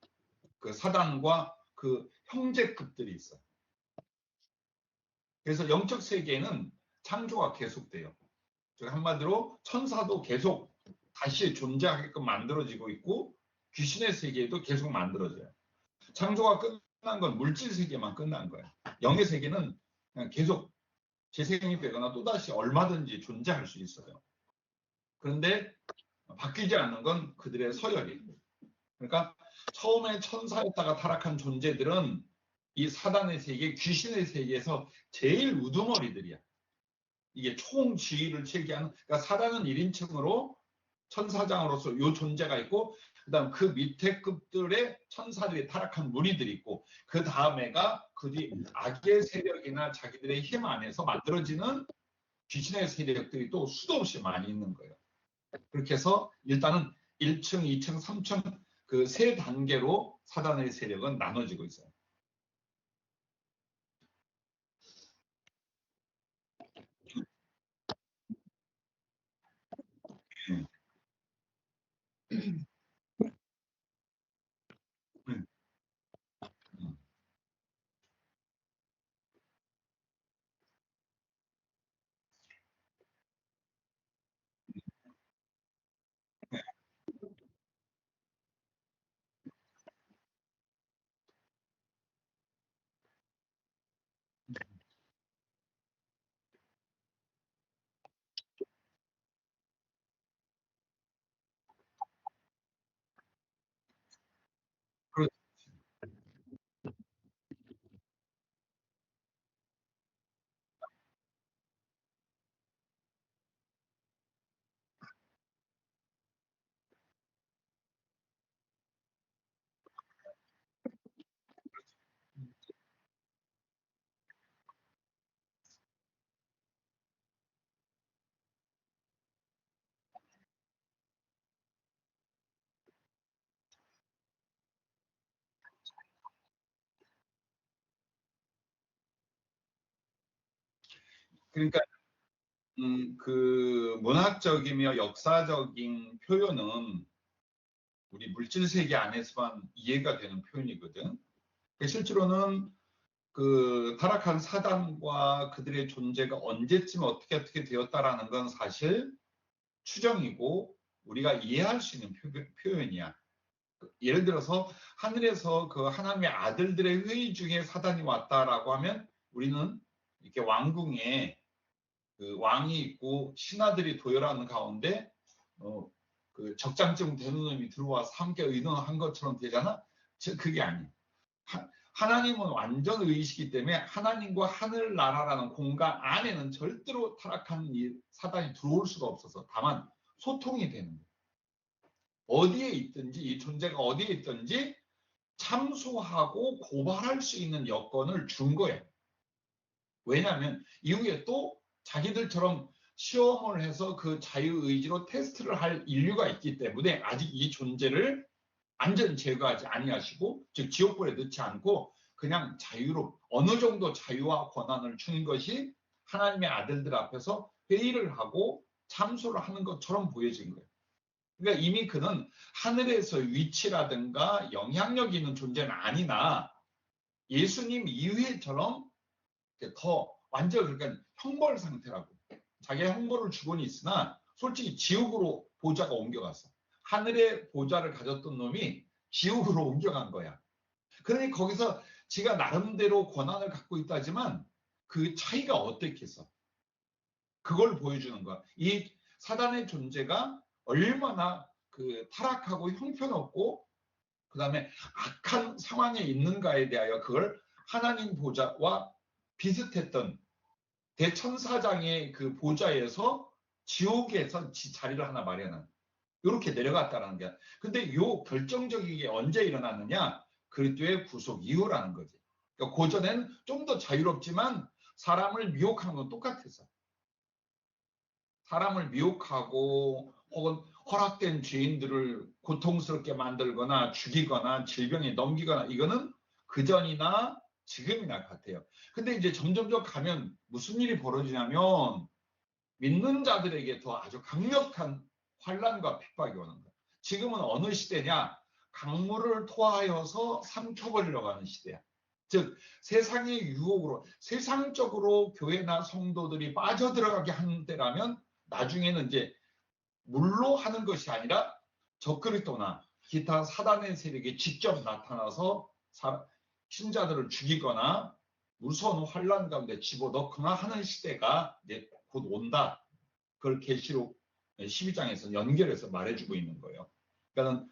그 사단과 그 형제급들이 있어요. 그래서 영적 세계에는 창조가 계속돼요. 즉 한마디로 천사도 계속 다시 존재하게끔 만들어지고 있고, 귀신의 세계에도 계속 만들어져요. 창조가 끝난 건 물질 세계만 끝난 거예요. 영의 세계는 그냥 계속 재생이 되거나 또다시 얼마든지 존재할 수 있어요. 그런데 바뀌지 않는 건 그들의 서열이에요. 그러니까 처음에 천사였다가 타락한 존재들은 이 사단의 세계, 귀신의 세계에서 제일 우두머리들이야. 이게 총지휘를 체계하는, 그러니까 사단은 1인칭으로 천사장으로서 이 존재가 있고, 그다음 그 밑에 급들의 천사들이 타락한 무리들이 있고, 그 다음에가 그 뒤 악의 세력이나 자기들의 힘 안에서 만들어지는 귀신의 세력들이 또 수도 없이 많이 있는 거예요. 그렇게 해서 일단은 1층, 2층, 3층 그 세 단계로 사단의 세력은 나눠지고 있어요. 그러니까 그 문학적이며 역사적인 표현은 우리 물질 세계 안에서만 이해가 되는 표현이거든. 실제로는 그 타락한 사단과 그들의 존재가 언제쯤 어떻게 되었다라는 건 사실 추정이고 우리가 이해할 수 있는 표현이야. 예를 들어서 하늘에서 그 하나님의 아들들의 회의 중에 사단이 왔다라고 하면 우리는 이렇게 왕궁에 그 왕이 있고 신하들이 도열하는 가운데 그 적장쯤 되는 놈이 들어와서 함께 의논한 것처럼 되잖아. 그게 아니에요. 하나님은 완전 의이시기 때문에 하나님과 하늘나라라는 공간 안에는 절대로 타락한 사단이 들어올 수가 없어서 다만 소통이 되는 거예요. 어디에 있든지 이 존재가 어디에 있든지 참소하고 고발할 수 있는 여건을 준 거예요. 왜냐하면 이후에 또 자기들처럼 시험을 해서 그 자유의지로 테스트를 할 인류가 있기 때문에 아직 이 존재를 완전 제거하지 아니하시고 즉 지옥불에 넣지 않고 그냥 자유로 어느 정도 자유와 권한을 준 것이 하나님의 아들들 앞에서 회의를 하고 참소를 하는 것처럼 보여진 거예요. 그러니까 이미 그는 하늘에서 위치라든가 영향력 있는 존재는 아니나 예수님 이후에처럼 더 완전 그러니까 형벌 상태라고. 자기가 형벌을 주고는 있으나 솔직히 지옥으로 보좌가 옮겨갔어. 하늘의 보좌를 가졌던 놈이 지옥으로 옮겨간 거야. 그러니 거기서 지가 나름대로 권한을 갖고 있다지만 그 차이가 어떻겠어? 그걸 보여주는 거야. 이 사단의 존재가 얼마나 그 타락하고 형편없고 그다음에 악한 상황에 있는가에 대하여 그걸 하나님 보좌와 비슷했던 대천사장의 그 보좌에서 지옥에서 자리를 하나 마련한 이렇게 내려갔다라는 게. 근데 요 결정적인 게 언제 일어났느냐? 그리스도의 구속 이후라는 거지. 그러니까 고전에는 좀 더 자유롭지만 사람을 미혹하는 건 똑같아서. 사람을 미혹하고 혹은 허락된 죄인들을 고통스럽게 만들거나 죽이거나 질병에 넘기거나 이거는 그전이나 지금이나 같아요. 근데 이제 점점점 가면 무슨 일이 벌어지냐면 믿는 자들에게 더 아주 강력한 환난과 핍박이 오는 거예요. 지금은 어느 시대냐? 강물을 토하여서 삼켜버리려고 하는 시대야. 즉 세상의 유혹으로 세상적으로 교회나 성도들이 빠져들어가게 하는 때라면 나중에는 이제 물로 하는 것이 아니라 적그리스도나 기타 사단의 세력이 직접 나타나서 신자들을 죽이거나 무서운 환란 가운데 집어넣거나 하는 시대가 이제 곧 온다. 그걸 계시록 12장에서 연결해서 말해주고 있는 거예요. 그러니까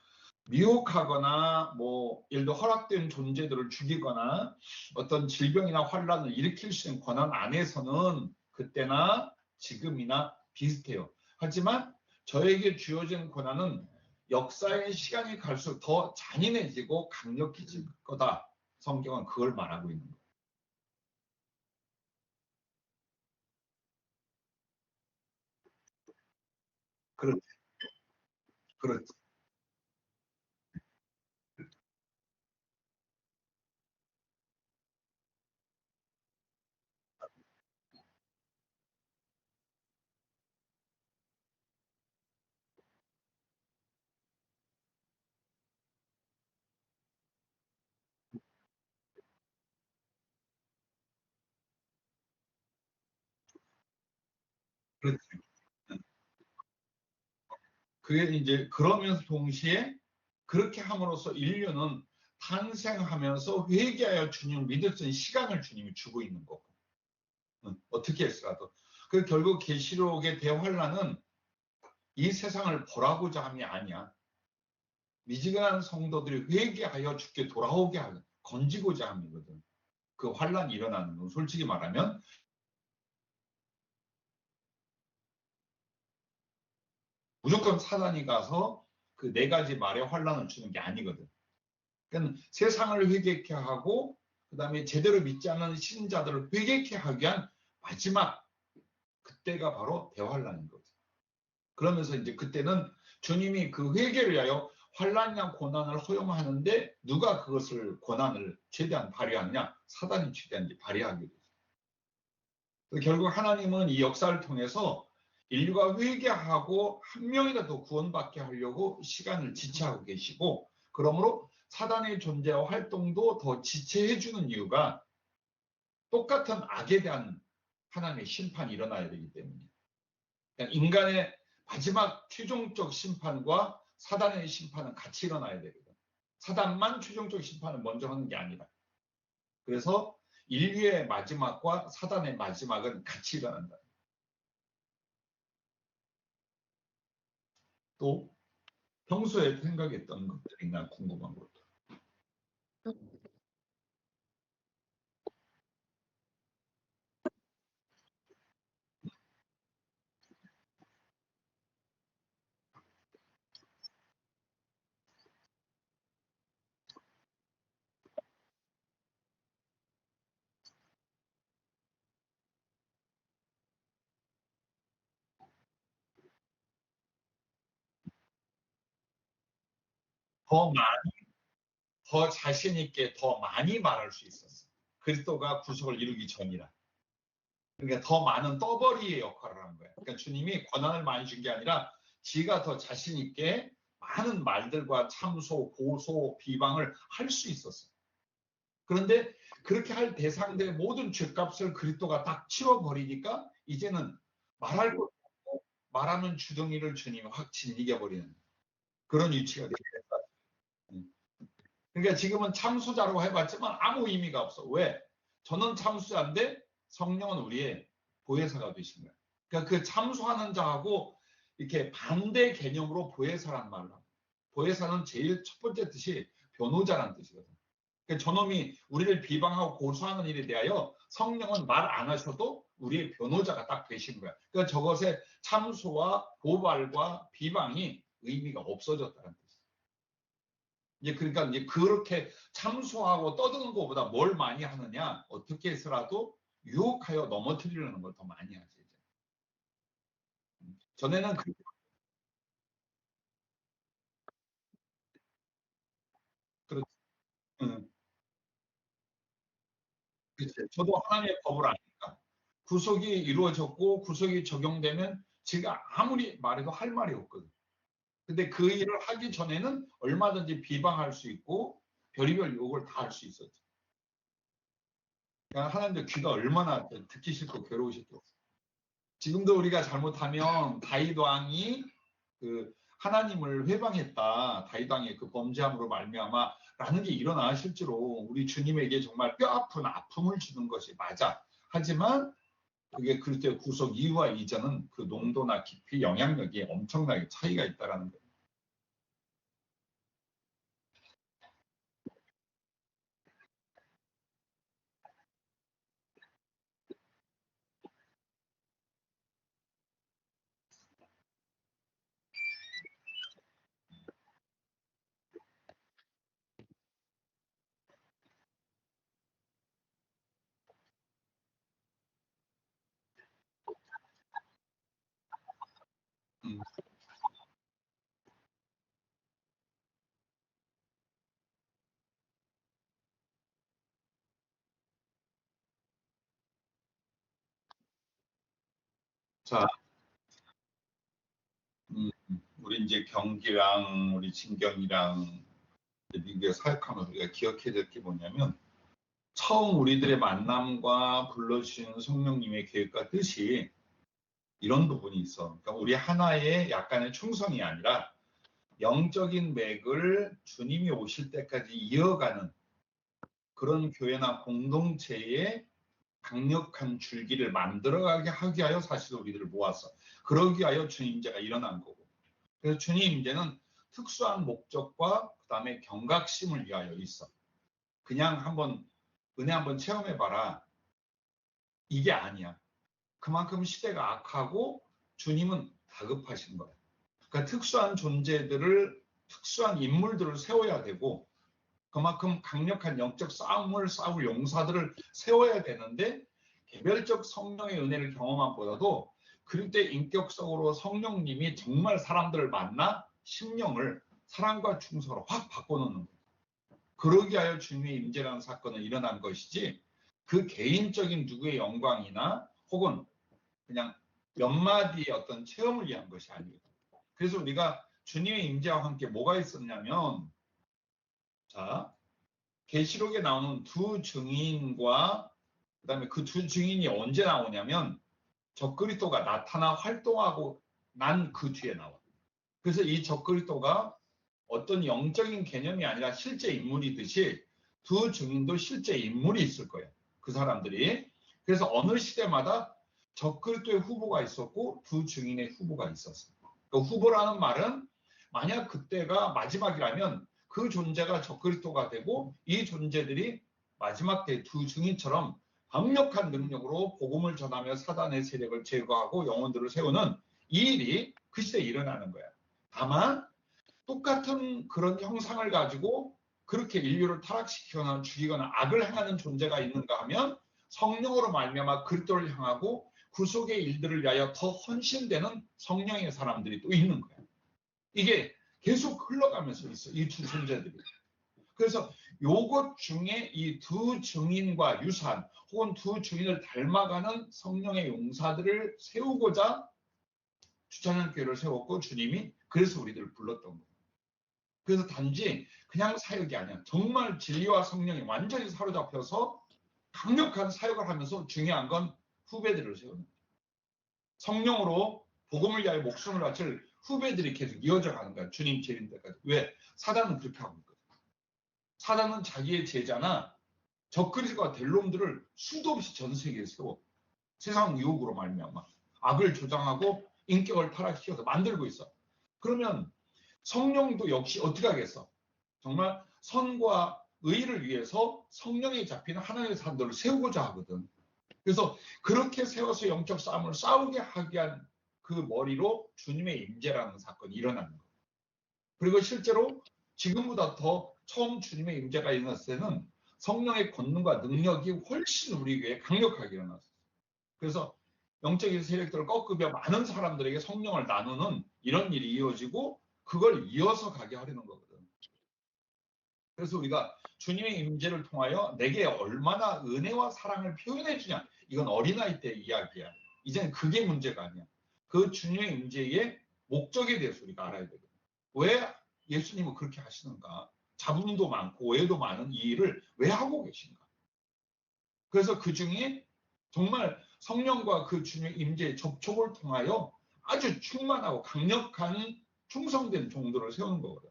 미혹하거나 뭐 예를 들어 허락된 존재들을 죽이거나 어떤 질병이나 환란을 일으킬 수 있는 권한 안에서는 그때나 지금이나 비슷해요. 하지만 저에게 주어진 권한은 역사의 시간이 갈수록 더 잔인해지고 강력해질 거다. 성경은 그걸 말하고 있는 거예요. 그렇지. 그렇지. 그렇지. 그게 이제 그러면서 동시에 그렇게 함으로써 인류는 탄생하면서 회개하여 주님을 믿을 수 있는 시간을 주님이 주고 있는 거고. 어떻게 했을까도. 그 결국 계시록의 대환란은 이 세상을 보라고자 함이 아니야. 미지근한 성도들이 회개하여 주께 돌아오게 하는 건지고자 함이거든. 그 환란이 일어나는 건 솔직히 말하면 무조건 사단이 가서 그 네 가지 말의 환란을 주는 게 아니거든. 그러니까 세상을 회개케 하고 그다음에 제대로 믿지 않는 신자들을 회개케 하기 위한 마지막 그때가 바로 대환란인 거죠. 그러면서 이제 그때는 주님이 그 회개를 위하여 환란이나 고난을 허용하는데 누가 그것을 고난을 최대한 발휘하느냐? 사단이 최대한 발휘하게 되죠. 결국 하나님은 이 역사를 통해서 인류가 회개하고 한 명이라도 구원받게 하려고 시간을 지체하고 계시고 그러므로 사단의 존재와 활동도 더 지체해주는 이유가 똑같은 악에 대한 하나님의 심판이 일어나야 되기 때문이에요. 그러니까 인간의 마지막 최종적 심판과 사단의 심판은 같이 일어나야 되거든. 사단만 최종적 심판을 먼저 하는 게 아니라. 그래서 인류의 마지막과 사단의 마지막은 같이 일어난다. 또 평소에 생각했던 것들이나 궁금한 것들. 더 더 자신 있게 더 많이 말할 수 있었어. 그리스도가 구속을 이루기 전이라. 그러니까 더 많은 떠벌이의 역할을 한 거예요. 그러니까 주님이 권한을 많이 준 게 아니라 지가 더 자신 있게 많은 말들과 참소, 고소, 비방을 할 수 있었어요. 그런데 그렇게 할 대상들의 모든 죄값을 그리스도가 딱 치워버리니까 이제는 말할 것 없고 말하는 주둥이를 주님이 확 이겨버리는 그런 위치가 되겠다. 그러니까 지금은 참수자라고 해봤지만 아무 의미가 없어. 왜? 저는 참수자인데 성령은 우리의 보혜사가 되신 거예요. 그러니까 그 참수하는 자하고 이렇게 반대 개념으로 보혜사란 말을 합니다. 보혜사는 제일 첫 번째 뜻이 변호자라는 뜻이거든. 그러니까 저놈이 우리를 비방하고 고소하는 일에 대하여 성령은 말 안 하셔도 우리의 변호자가 딱 되신 거야. 그러니까 저것의 참소와 고발과 비방이 의미가 없어졌다는 뜻이에요. 이제 그러니까 이제 그렇게 참소하고 떠드는 것보다 뭘 많이 하느냐, 어떻게 해서라도 유혹하여 넘어뜨리려는 걸 더 많이 하지. 이제. 전에는 그렇지. 응, 그치. 저도 하나님의 법을 아니까 구속이 이루어졌고 구속이 적용되면 제가 아무리 말해도 할 말이 없거든. 근데 그 일을 하기 전에는 얼마든지 비방할 수 있고 별의별 욕을 다 할 수 있었죠. 그러니까 하나님의 귀가 얼마나 듣기 싫고 괴로우셨겠어. 지금도 우리가 잘못하면 다윗 왕이 그 하나님을 회방했다. 다윗 왕의 그 범죄함으로 말미암아라는 게 일어나 실제로 우리 주님에게 정말 뼈아픈 아픔을 주는 것이 맞아. 하지만 그게 그때 구속 이후와 이전은 그 농도나 깊이 영향력이 엄청나게 차이가 있다라는 거예요. 음, 자, 우리 이제 경기랑 우리 진경이랑 미국에 사역하면 우리가 기억해야 될 게 뭐냐면 처음 우리들의 만남과 불러주신 성령님의 계획과 뜻이 이런 부분이 있어. 그러니까 우리 하나의 약간의 충성이 아니라 영적인 맥을 주님이 오실 때까지 이어가는 그런 교회나 공동체의 강력한 줄기를 만들어가게 하기 위하여 사실 우리들을 모았어. 그러기 위하여 주님제가 일어난 거고. 그래서 주님제는 특수한 목적과 그다음에 경각심을 위하여 있어. 그냥 한번 은혜 한번 체험해봐라. 이게 아니야. 그만큼 시대가 악하고 주님은 다급하신 거야. 그러니까 특수한 존재들을 특수한 인물들을 세워야 되고 그만큼 강력한 영적 싸움을 싸울 용사들을 세워야 되는데 개별적 성령의 은혜를 경험함보다도 그럴 때 인격적으로 성령님이 정말 사람들을 만나 심령을 사랑과 충성으로 확 바꿔놓는 거예요. 그러기 위하여 주님의 임재라는 사건은 일어난 것이지 그 개인적인 누구의 영광이나 혹은 그냥 몇 마디의 어떤 체험을 위한 것이 아니에요. 그래서 우리가 주님의 임재와 함께 뭐가 있었냐면 자 계시록에 나오는 두 증인과 그다음에 그 두 증인이 언제 나오냐면 적그리스도가 나타나 활동하고 난 그 뒤에 나와. 그래서 이 적그리스도가 어떤 영적인 개념이 아니라 실제 인물이듯이 두 증인도 실제 인물이 있을 거예요. 그 사람들이. 그래서 어느 시대마다 적그리스도의 후보가 있었고 두 증인의 후보가 있었어요. 그 후보라는 말은 만약 그때가 마지막이라면 그 존재가 적그리스도가 되고 이 존재들이 마지막 때 두 증인처럼 강력한 능력으로 복음을 전하며 사단의 세력을 제거하고 영혼들을 세우는 이 일이 그 시대에 일어나는 거야. 다만 똑같은 그런 형상을 가지고 그렇게 인류를 타락시키거나 죽이거나 악을 행하는 존재가 있는가 하면 성령으로 말미암아 그리스도를 향하고 구속의 일들을 위하여 더 헌신되는 성령의 사람들이 또 있는 거야. 이게 계속 흘러가면서 있어. 이 두 존재들이. 그래서 요것 중에 이 두 증인과 유사한 혹은 두 증인을 닮아가는 성령의 용사들을 세우고자 주차장 교회를 세웠고 주님이 그래서 우리들을 불렀던 거예요. 그래서 단지 그냥 사역이 아니야. 정말 진리와 성령이 완전히 사로잡혀서 강력한 사역을 하면서 중요한 건 후배들을 세우는 거예요. 성령으로 복음을 위하여 목숨을 바칠 후배들이 계속 이어져 가는 거야. 주님 재림 때까지. 왜? 사단은 그렇게 하고 있거든. 사단은 자기의 제자나 적그리스도가 될 놈들을 수도 없이 전 세계에 세워. 세상 유혹으로 말미암아 악을 조장하고 인격을 타락시켜서 만들고 있어. 그러면 성령도 역시 어떻게 하겠어? 정말 선과 의를 위해서 성령에 잡힌 하나님의 사람들을 세우고자 하거든. 그래서 그렇게 세워서 영적 싸움을 싸우게 하게 한 그 머리로 주님의 임재라는 사건이 일어나는 거예요. 그리고 실제로 지금보다 더 처음 주님의 임재가 일어났을 때는 성령의 권능과 능력이 훨씬 우리 교회에 강력하게 일어났어요. 그래서 영적인 세력들을 꺾으며 많은 사람들에게 성령을 나누는 이런 일이 이어지고 그걸 이어서 가게 하려는 거거든. 그래서 우리가 주님의 임재를 통하여 내게 얼마나 은혜와 사랑을 표현해 주냐. 이건 어린아이 때 이야기야. 이제는 그게 문제가 아니야. 그 주님의 임재의 목적에 대해서 우리가 알아야 되거든. 왜 예수님은 그렇게 하시는가? 잡음도 많고 오해도 많은 이 일을 왜 하고 계신가? 그래서 그 중에 정말 성령과 그 주님의 임재의 접촉을 통하여 아주 충만하고 강력한 충성된 종들을 세우는 거거든.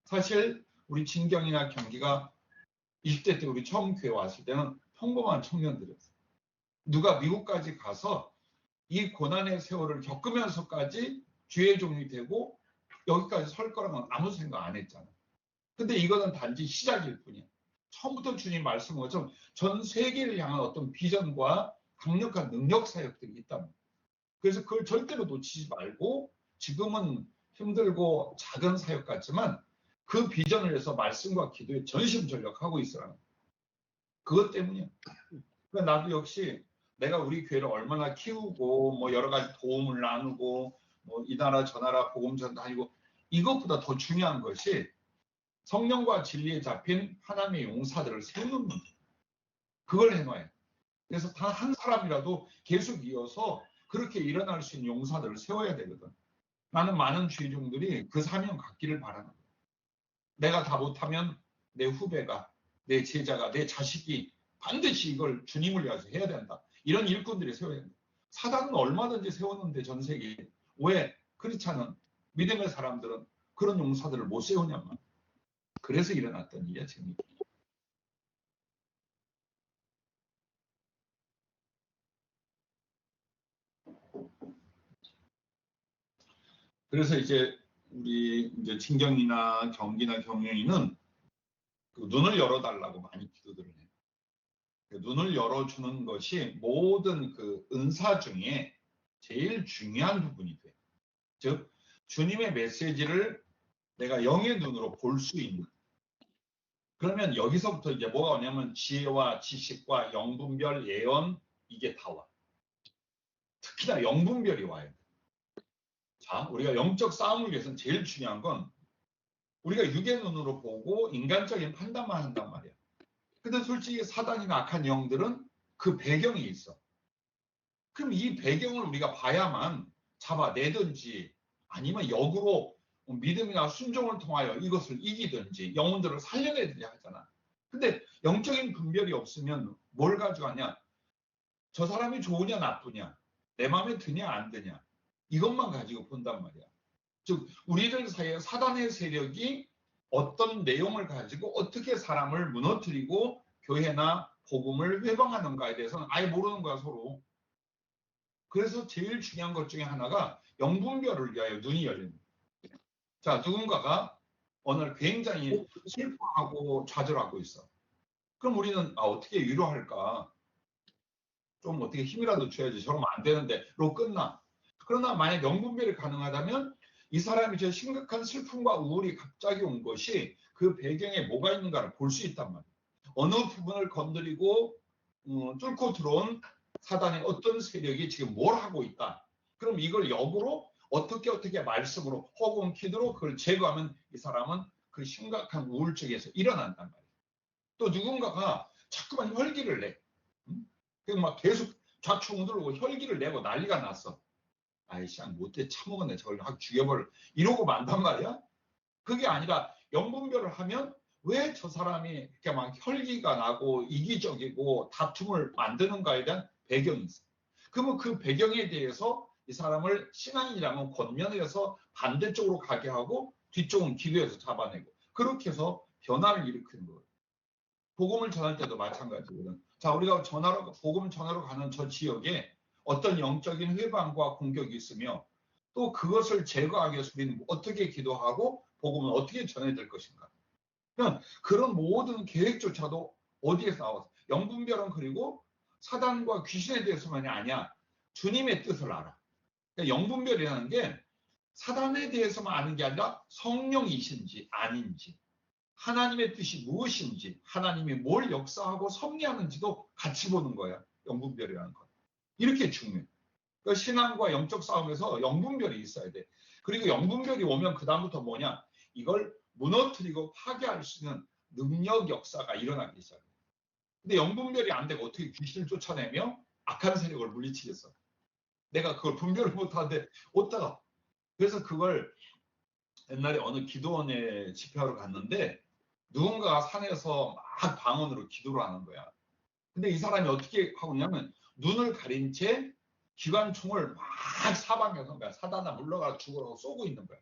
사실 우리 진경이나 경기가 20대 때 우리 처음 교회 왔을 때는 평범한 청년들이었어요. 누가 미국까지 가서 이 고난의 세월을 겪으면서까지 주의 종이 되고 여기까지 설 거라면 아무 생각 안 했잖아. 근데 이거는 단지 시작일 뿐이야. 처음부터 주님 말씀한 것처럼 전 세계를 향한 어떤 비전과 강력한 능력 사역들이 있다는. 그래서 그걸 절대로 놓치지 말고 지금은 힘들고 작은 사역 같지만 그 비전을 위해서 말씀과 기도에 전심전력하고 있으라는. 그것 때문이야. 그러니까 나도 역시 내가 우리 교회를 얼마나 키우고 뭐 여러 가지 도움을 나누고 뭐 이 나라 저 나라 복음 전다니고 이것보다 더 중요한 것이 성령과 진리에 잡힌 하나님의 용사들을 세우는 문제. 그걸 해놔야 돼. 그래서 단 한 사람이라도 계속 이어서 그렇게 일어날 수 있는 용사들을 세워야 되거든. 나는 많은 주의종들이 그 사명 갖기를 바라는 거야. 내가 다 못하면 내 후배가, 내 제자가, 내 자식이 반드시 이걸 주님을 위해서 해야 된다. 이런 일꾼들이 세워야 된다. 사단은 얼마든지 세웠는데 전 세계에 왜 크리스찬은 믿음의 사람들은 그런 용사들을 못 세우냐만. 그래서 일어났던 일이야 지금. 그래서 이제 우리 이제 진경이나 경기나 경영이는 그 눈을 열어달라고 많이 기도들을 해요. 그 눈을 열어주는 것이 모든 그 은사 중에 제일 중요한 부분이 돼. 즉 주님의 메시지를 내가 영의 눈으로 볼 수 있는. 그러면 여기서부터 이제 뭐가 오냐면 지혜와 지식과 영분별, 예언 이게 다 와. 특히나 영분별이 와요. 자, 우리가 영적 싸움을 위해서는 제일 중요한 건 우리가 육의 눈으로 보고 인간적인 판단만 한단 말이야. 근데 솔직히 사단이나 악한 영들은 그 배경이 있어. 그럼 이 배경을 우리가 봐야만 잡아내든지 아니면 역으로 믿음이나 순종을 통하여 이것을 이기든지 영혼들을 살려내든지 하잖아. 근데 영적인 분별이 없으면 뭘 가져가냐? 저 사람이 좋으냐 나쁘냐? 내 마음에 드냐 안 드냐? 이것만 가지고 본단 말이야. 즉 우리들 사이에 사단의 세력이 어떤 내용을 가지고 어떻게 사람을 무너뜨리고 교회나 복음을 회방하는가에 대해서는 아예 모르는 거야 서로. 그래서 제일 중요한 것 중에 하나가 영분별을 위하여 눈이 열리는 거야. 자, 누군가가 오늘 굉장히 슬퍼하고 좌절하고 있어. 그럼 우리는 어떻게 위로할까? 좀 어떻게 힘이라도 줘야지. 저러면 안 되는데.로 끝나. 그러나 만약 영분별이 가능하다면 이 사람이 저 심각한 슬픔과 우울이 갑자기 온 것이 그 배경에 뭐가 있는가를 볼 수 있단 말이에요. 어느 부분을 건드리고 뚫고 들어온 사단의 어떤 세력이 지금 뭘 하고 있다. 그럼 이걸 역으로 어떻게 말씀으로 혹은 기도로 그걸 제거하면 이 사람은 그 심각한 우울증에서 일어난단 말이에요. 또 누군가가 자꾸만 혈기를 내. 막 계속 좌충우돌고 혈기를 내고 난리가 났어. 아이씨, 못돼 참먹었네. 저걸 확 죽여버려. 이러고 만단 말이야? 그게 아니라 영분별을 하면 왜 저 사람이 이렇게 막 혈기가 나고 이기적이고 다툼을 만드는가에 대한 배경이 있어. 그러면 그 배경에 대해서 이 사람을 신앙이라면 권면해서 반대쪽으로 가게 하고 뒤쪽은 기도해서 잡아내고 그렇게 해서 변화를 일으키는 거예요. 복음을 전할 때도 마찬가지거든. 자, 우리가 복음 전하러 가는 저 지역에 어떤 영적인 회방과 공격이 있으며 또 그것을 제거하기 위해서 우리는 어떻게 기도하고 복음을 어떻게 전해야 될 것인가. 그냥 그런 모든 계획조차도 어디에서 나왔어? 영분별은 그리고 사단과 귀신에 대해서만이 아니야. 주님의 뜻을 알아. 그러니까 영분별이라는 게 사단에 대해서만 아는 게 아니라 성령이신지 아닌지, 하나님의 뜻이 무엇인지, 하나님이 뭘 역사하고 섭리하는지도 같이 보는 거야. 영분별이라는 건. 이렇게 중요해. 그러니까 신앙과 영적 싸움에서 영분별이 있어야 돼. 그리고 영분별이 오면 그다음부터 뭐냐? 이걸 무너뜨리고 파괴할 수 있는 능력 역사가 일어나기 시작해. 근데 영분별이 안 되고 어떻게 귀신을 쫓아내며 악한 세력을 물리치겠어? 내가 그걸 분별을 못하는데 어디다가? 그래서 그걸 옛날에 어느 기도원에 집회하러 갔는데 누군가가 산에서 막 방언으로 기도를 하는 거야. 근데 이 사람이 어떻게 하고 있냐면 눈을 가린 채 기관총을 막 사방에서 사단아 물러가 죽으라고 쏘고 있는 거야.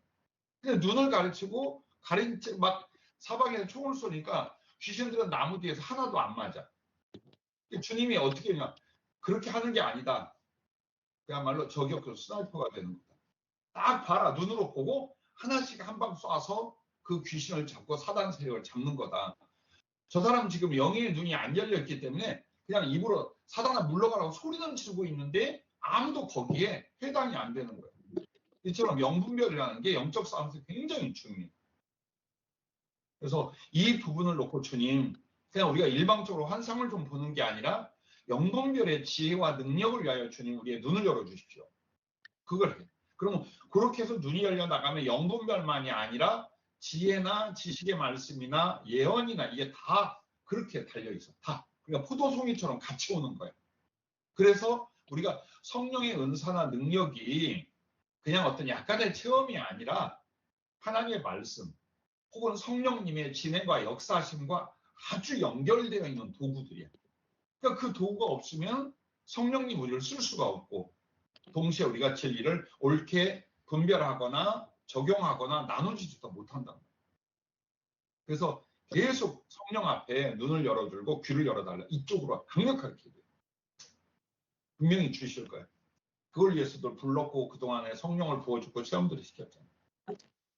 근데 눈을 가리치고 가린 채 막 사방에서 총을 쏘니까 귀신들은 나무 뒤에서 하나도 안 맞아. 주님이 어떻게 했냐? 그렇게 하는 게 아니다. 그야말로 저격수 스나이퍼가 되는 거다. 딱 봐라. 눈으로 보고 하나씩 한 방 쏴서 그 귀신을 잡고 사단 세력을 잡는 거다. 저 사람 지금 영의 눈이 안 열렸기 때문에 그냥 입으로 사단아 물러가라고 소리는 지르고 있는데 아무도 거기에 해당이 안 되는 거예요. 이처럼 영분별이라는 게 영적 싸움에서 굉장히 중요해요. 그래서 이 부분을 놓고 주님, 그냥 우리가 일방적으로 환상을 좀 보는 게 아니라 영분별의 지혜와 능력을 위하여 주님 우리의 눈을 열어주십시오. 그걸 해. 그러면 그렇게 해서 눈이 열려 나가면 영분별만이 아니라 지혜나 지식의 말씀이나 예언이나 이게 다 그렇게 달려 있어. 다. 그러니까 포도송이처럼 같이 오는 거예요. 그래서 우리가 성령의 은사나 능력이 그냥 어떤 약간의 체험이 아니라 하나님의 말씀 혹은 성령님의 진행과 역사하심과 아주 연결되어 있는 도구들이야. 그러니까 그 도구가 없으면 성령님 우리를 쓸 수가 없고 동시에 우리가 진리를 옳게 분별하거나 적용하거나 나누지도 못한단 말이에요. 그래서 계속 성령 앞에 눈을 열어주고 귀를 열어달라. 이쪽으로 강력하게 기도해요. 분명히 주실 거예요. 그걸 위해서도 불렀고 그동안에 성령을 부어주고 체험들을 시켰잖아요.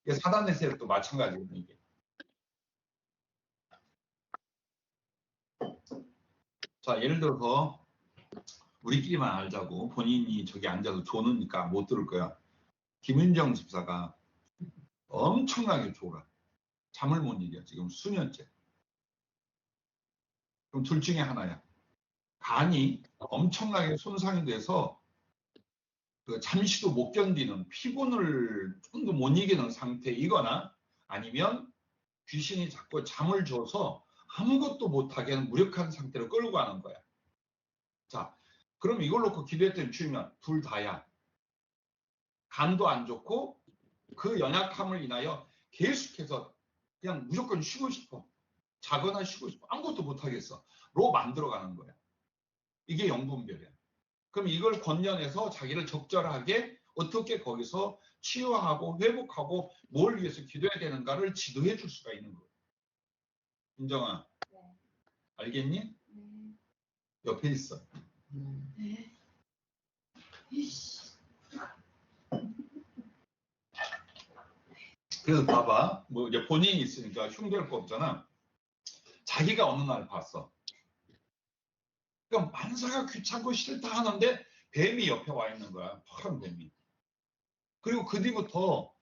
이게 사단의 세력도 마찬가지거든요. 이게. 자, 예를 들어서 우리끼리만 알자고 본인이 저기 앉아서 조느니까 못 들을 거야. 김윤정 집사가 엄청나게 졸아. 잠을 못 이겨. 지금 수년째. 그럼 둘 중에 하나야. 간이 엄청나게 손상이 돼서 그 잠시도 못 견디는 피곤을 좀 더 못 이기는 상태이거나 아니면 귀신이 자꾸 잠을 줘서 아무것도 못하게 하는 무력한 상태로 끌고 가는 거야. 자, 그럼 이걸 놓고 기도했더니 주면 둘 다야. 간도 안 좋고 그 연약함을 인하여 계속해서 그냥 무조건 쉬고 싶어. 자거나 쉬고 싶어. 아무것도 못하겠어. 로 만들어가는 거야. 이게 영분별이야. 그럼 이걸 권면해서 자기를 적절하게 어떻게 거기서 치유하고 회복하고 뭘 위해서 기도해야 되는가를 지도해 줄 수가 있는 거예요. 인정아, 네. 알겠니? 네. 옆에 있어. 네. 그래서 봐봐. 뭐 이제 본인이 있으니까 흉될 거 없잖아. 자기가 어느 날 봤어. 그러니까 만사가 귀찮고 싫다 하는데 뱀이 옆에 와 있는 거야. 파란 뱀이. 그리고 그 뒤부터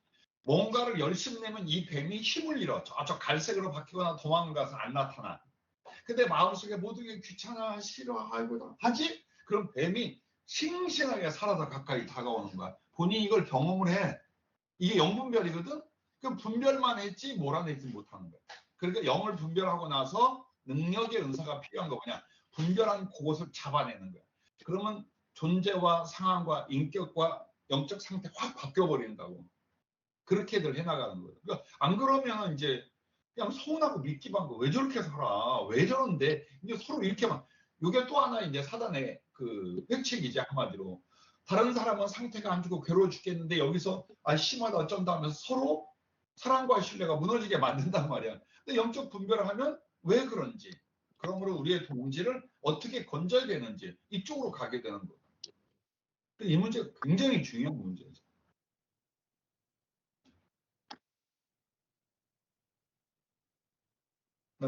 뭔가를 열심히 내면 이 뱀이 힘을 잃어. 저쪽 갈색으로 바뀌거나 도망가서 안 나타나. 근데 마음속에 모든 게 귀찮아, 싫어, 아이고, 하지? 그럼 뱀이 싱싱하게 살아서 가까이 다가오는 거야. 본인이 이걸 경험을 해. 이게 영분별이거든? 그럼 분별만 했지 몰아내지 못하는 거야. 그러니까 영을 분별하고 나서 능력의 은사가 필요한 거 뭐냐? 분별한 그것을 잡아내는 거야. 그러면 존재와 상황과 인격과 영적 상태 확 바뀌어버린다고. 그렇게들 해나가는 거예요. 그러니까 안 그러면 이제 그냥 서운하고 믿기만 하고 왜 저렇게 살아? 왜 저런데? 이제 서로 이렇게만. 이게 또 하나 이제 사단의 그 획책이지 한마디로. 다른 사람은 상태가 안 좋고 괴로워 죽겠는데 여기서 아 심하다 어쩐다 하면서 서로 사랑과 신뢰가 무너지게 만든단 말이야. 근데 영적 분별을 하면 왜 그런지, 그러므로 우리의 동지를 어떻게 건져야 되는지 이쪽으로 가게 되는 거야. 이 문제가 굉장히 중요한 문제죠.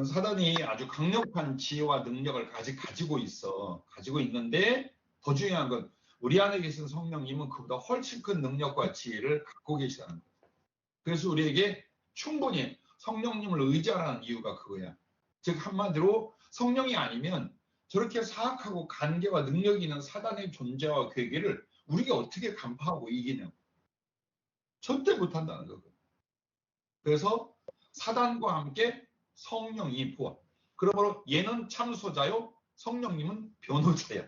사단이 아주 강력한 지혜와 능력을 가지고 있는데 더 중요한 건 우리 안에 계신 성령님은 그보다 훨씬 큰 능력과 지혜를 갖고 계시다는 거예요. 그래서 우리에게 충분히 성령님을 의지하라는 이유가 그거야. 즉 한마디로 성령이 아니면 저렇게 사악하고 간계와 능력이 있는 사단의 존재와 괴계를 우리가 어떻게 간파하고 이기냐고. 절대 못한다는 거거든. 그래서 사단과 함께 성령이 부하. 그러므로 얘는 참소자요, 성령님은 변호자야.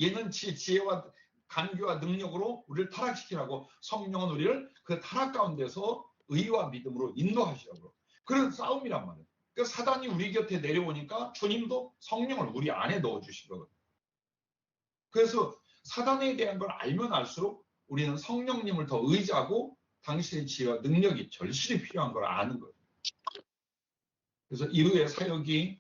얘는 지혜와 간교와 능력으로 우리를 타락시키라고, 성령은 우리를 그 타락 가운데서 의와 믿음으로 인도하시라고. 그런 싸움이란 말이에요. 그러니까 사단이 우리 곁에 내려오니까 주님도 성령을 우리 안에 넣어주시거든요. 그래서 사단에 대한 걸 알면 알수록 우리는 성령님을 더 의지하고 당신의 지혜와 능력이 절실히 필요한 걸 아는 거예요. 그래서 이후의 사역이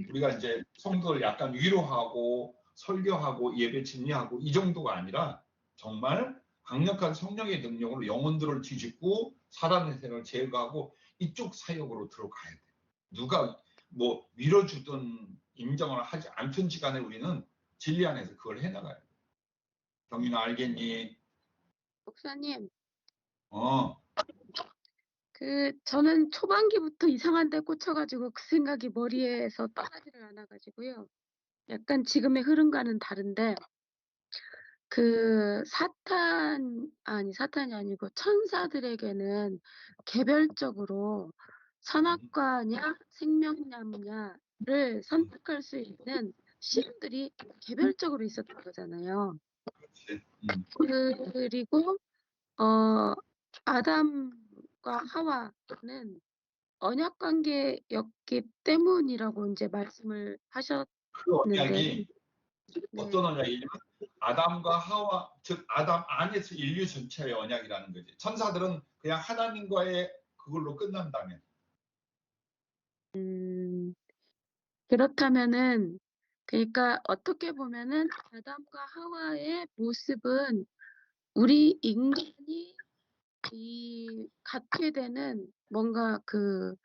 우리가 이제 성도를 약간 위로하고 설교하고 예배 진리하고 이 정도가 아니라 정말 강력한 성령의 능력으로 영혼들을 뒤집고 사단의 세력을 제거하고 이쪽 사역으로 들어가야 돼. 누가 뭐 밀어주든 인정을 하지 않든지 간에 우리는 진리 안에서 그걸 해나가야 돼. 경민아 알겠니? 목사님, 어. 저는 초반기부터 이상한 데 꽂혀가지고 그 생각이 머리에서 떠나지를 않아가지고요. 약간 지금의 흐름과는 다른데, 사탄이 아니고 천사들에게는 개별적으로 선악과냐 생명나무냐를 선택할 수 있는 시험들이 개별적으로 있었던 거잖아요. 그렇지. 그리고 아담과 하와는 언약 관계였기 때문이라고 이제 말씀을 그 하셨는데, 언약이 네. 어떤 언약이냐면 아담과 하와, 즉 아담 안에서 인류 전체의 언약이라는 거지. 천사들은 그냥 하나님과의 그걸로 끝난다면. 그렇다면은, 그러니까 어떻게 보면은 아담과 하와의 모습은 우리 인간이 갖게 되는 뭔가 그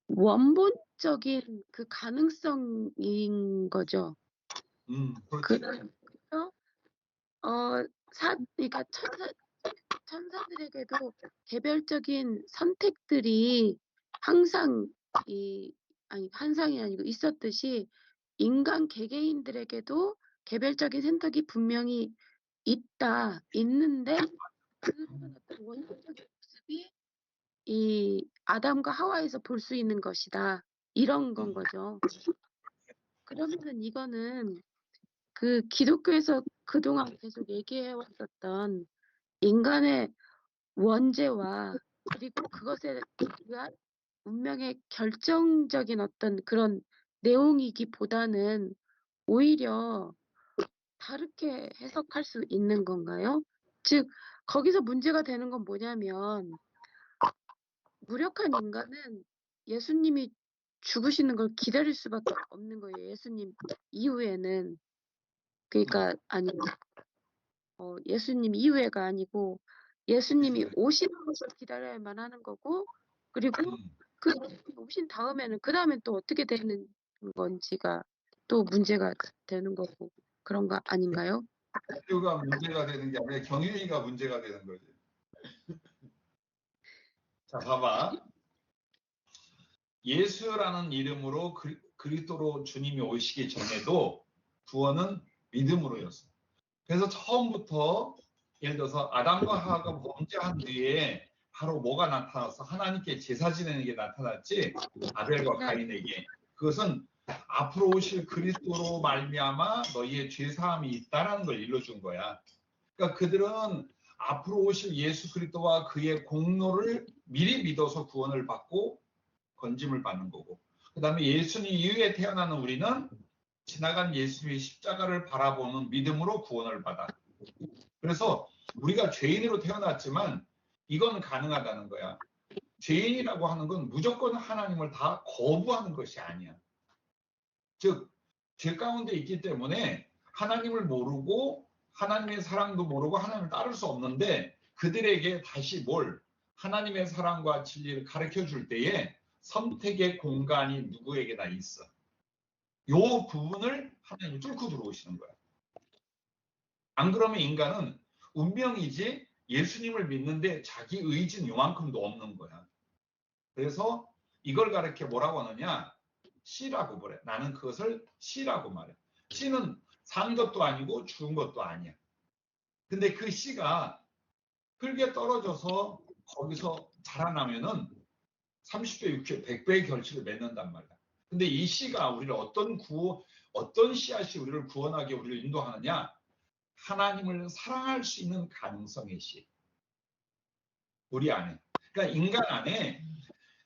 원본적인 그 가능성인 거죠. 그렇지. 그래서 그러니까 천사들에게도 개별적인 선택들이 항상 항상이 아니고 있었듯이 인간 개개인들에게도 개별적인 선택이 분명히 있는데 그런 어떤 원본적인 모습이 이 아담과 하와에서 볼 수 있는 것이다. 이런 건 거죠. 그러면은 이거는 그 기독교에서 그동안 계속 얘기해 왔었던 인간의 원죄와 그리고 그것에 의한 운명의 결정적인 어떤 그런 내용이기보다는 오히려 다르게 해석할 수 있는 건가요? 즉, 거기서 문제가 되는 건 뭐냐면 무력한 인간은 예수님이 죽으시는 걸 기다릴 수밖에 없는 거예요. 예수님 이후에는. 그러니까 아니 예수님 이후에가 아니고 예수님이 오시는 것을 기다려야만 하는 거고, 그리고 그 오신 다음에는 그 다음엔 또 어떻게 되는 건지가 또 문제가 되는 거고 그런 거 아닌가요? 인류가 문제가 되는 게 아니라 경영이가 문제가 되는 거지. 자, 봐봐. 예수라는 이름으로 그리스도로 주님이 오시기 전에도 구원은 믿음으로였어. 그래서 처음부터 예를 들어서 아담과 하와가 범죄한 뒤에 바로 뭐가 나타났어? 하나님께 제사 지내는 게 나타났지. 아벨과 가인에게. 그것은 앞으로 오실 그리스도로 말미암아 너희의 죄 사함이 있다라는 걸 일러준 거야. 그러니까 그들은 앞으로 오실 예수 그리스도와 그의 공로를 미리 믿어서 구원을 받고 건짐을 받는 거고, 그다음에 예수님 이후에 태어나는 우리는 지나간 예수님의 십자가를 바라보는 믿음으로 구원을 받아. 그래서 우리가 죄인으로 태어났지만 이건 가능하다는 거야. 죄인이라고 하는 건 무조건 하나님을 다 거부하는 것이 아니야. 즉, 죄 가운데 있기 때문에 하나님을 모르고 하나님의 사랑도 모르고 하나님을 따를 수 없는데, 그들에게 다시 하나님의 사랑과 진리를 가르쳐 줄 때에 선택의 공간이 누구에게나 있어. 요 부분을 하나님이 뚫고 들어오시는 거야. 안 그러면 인간은 운명이지 예수님을 믿는데 자기 의지는 요만큼도 없는 거야. 그래서 이걸 가르쳐 뭐라고 하느냐? 씨라고 그래. 나는 그것을 씨라고 말해. 씨는 산 것도 아니고 죽은 것도 아니야. 근데 그 씨가 흙에 떨어져서 거기서 자라나면은 30배, 60배, 100배의 결실을 맺는단 말이야. 근데 이 씨가 우리를 어떤 씨앗이 우리를 구원하게 우리를 인도하느냐? 하나님을 사랑할 수 있는 가능성의 씨. 우리 안에. 그러니까 인간 안에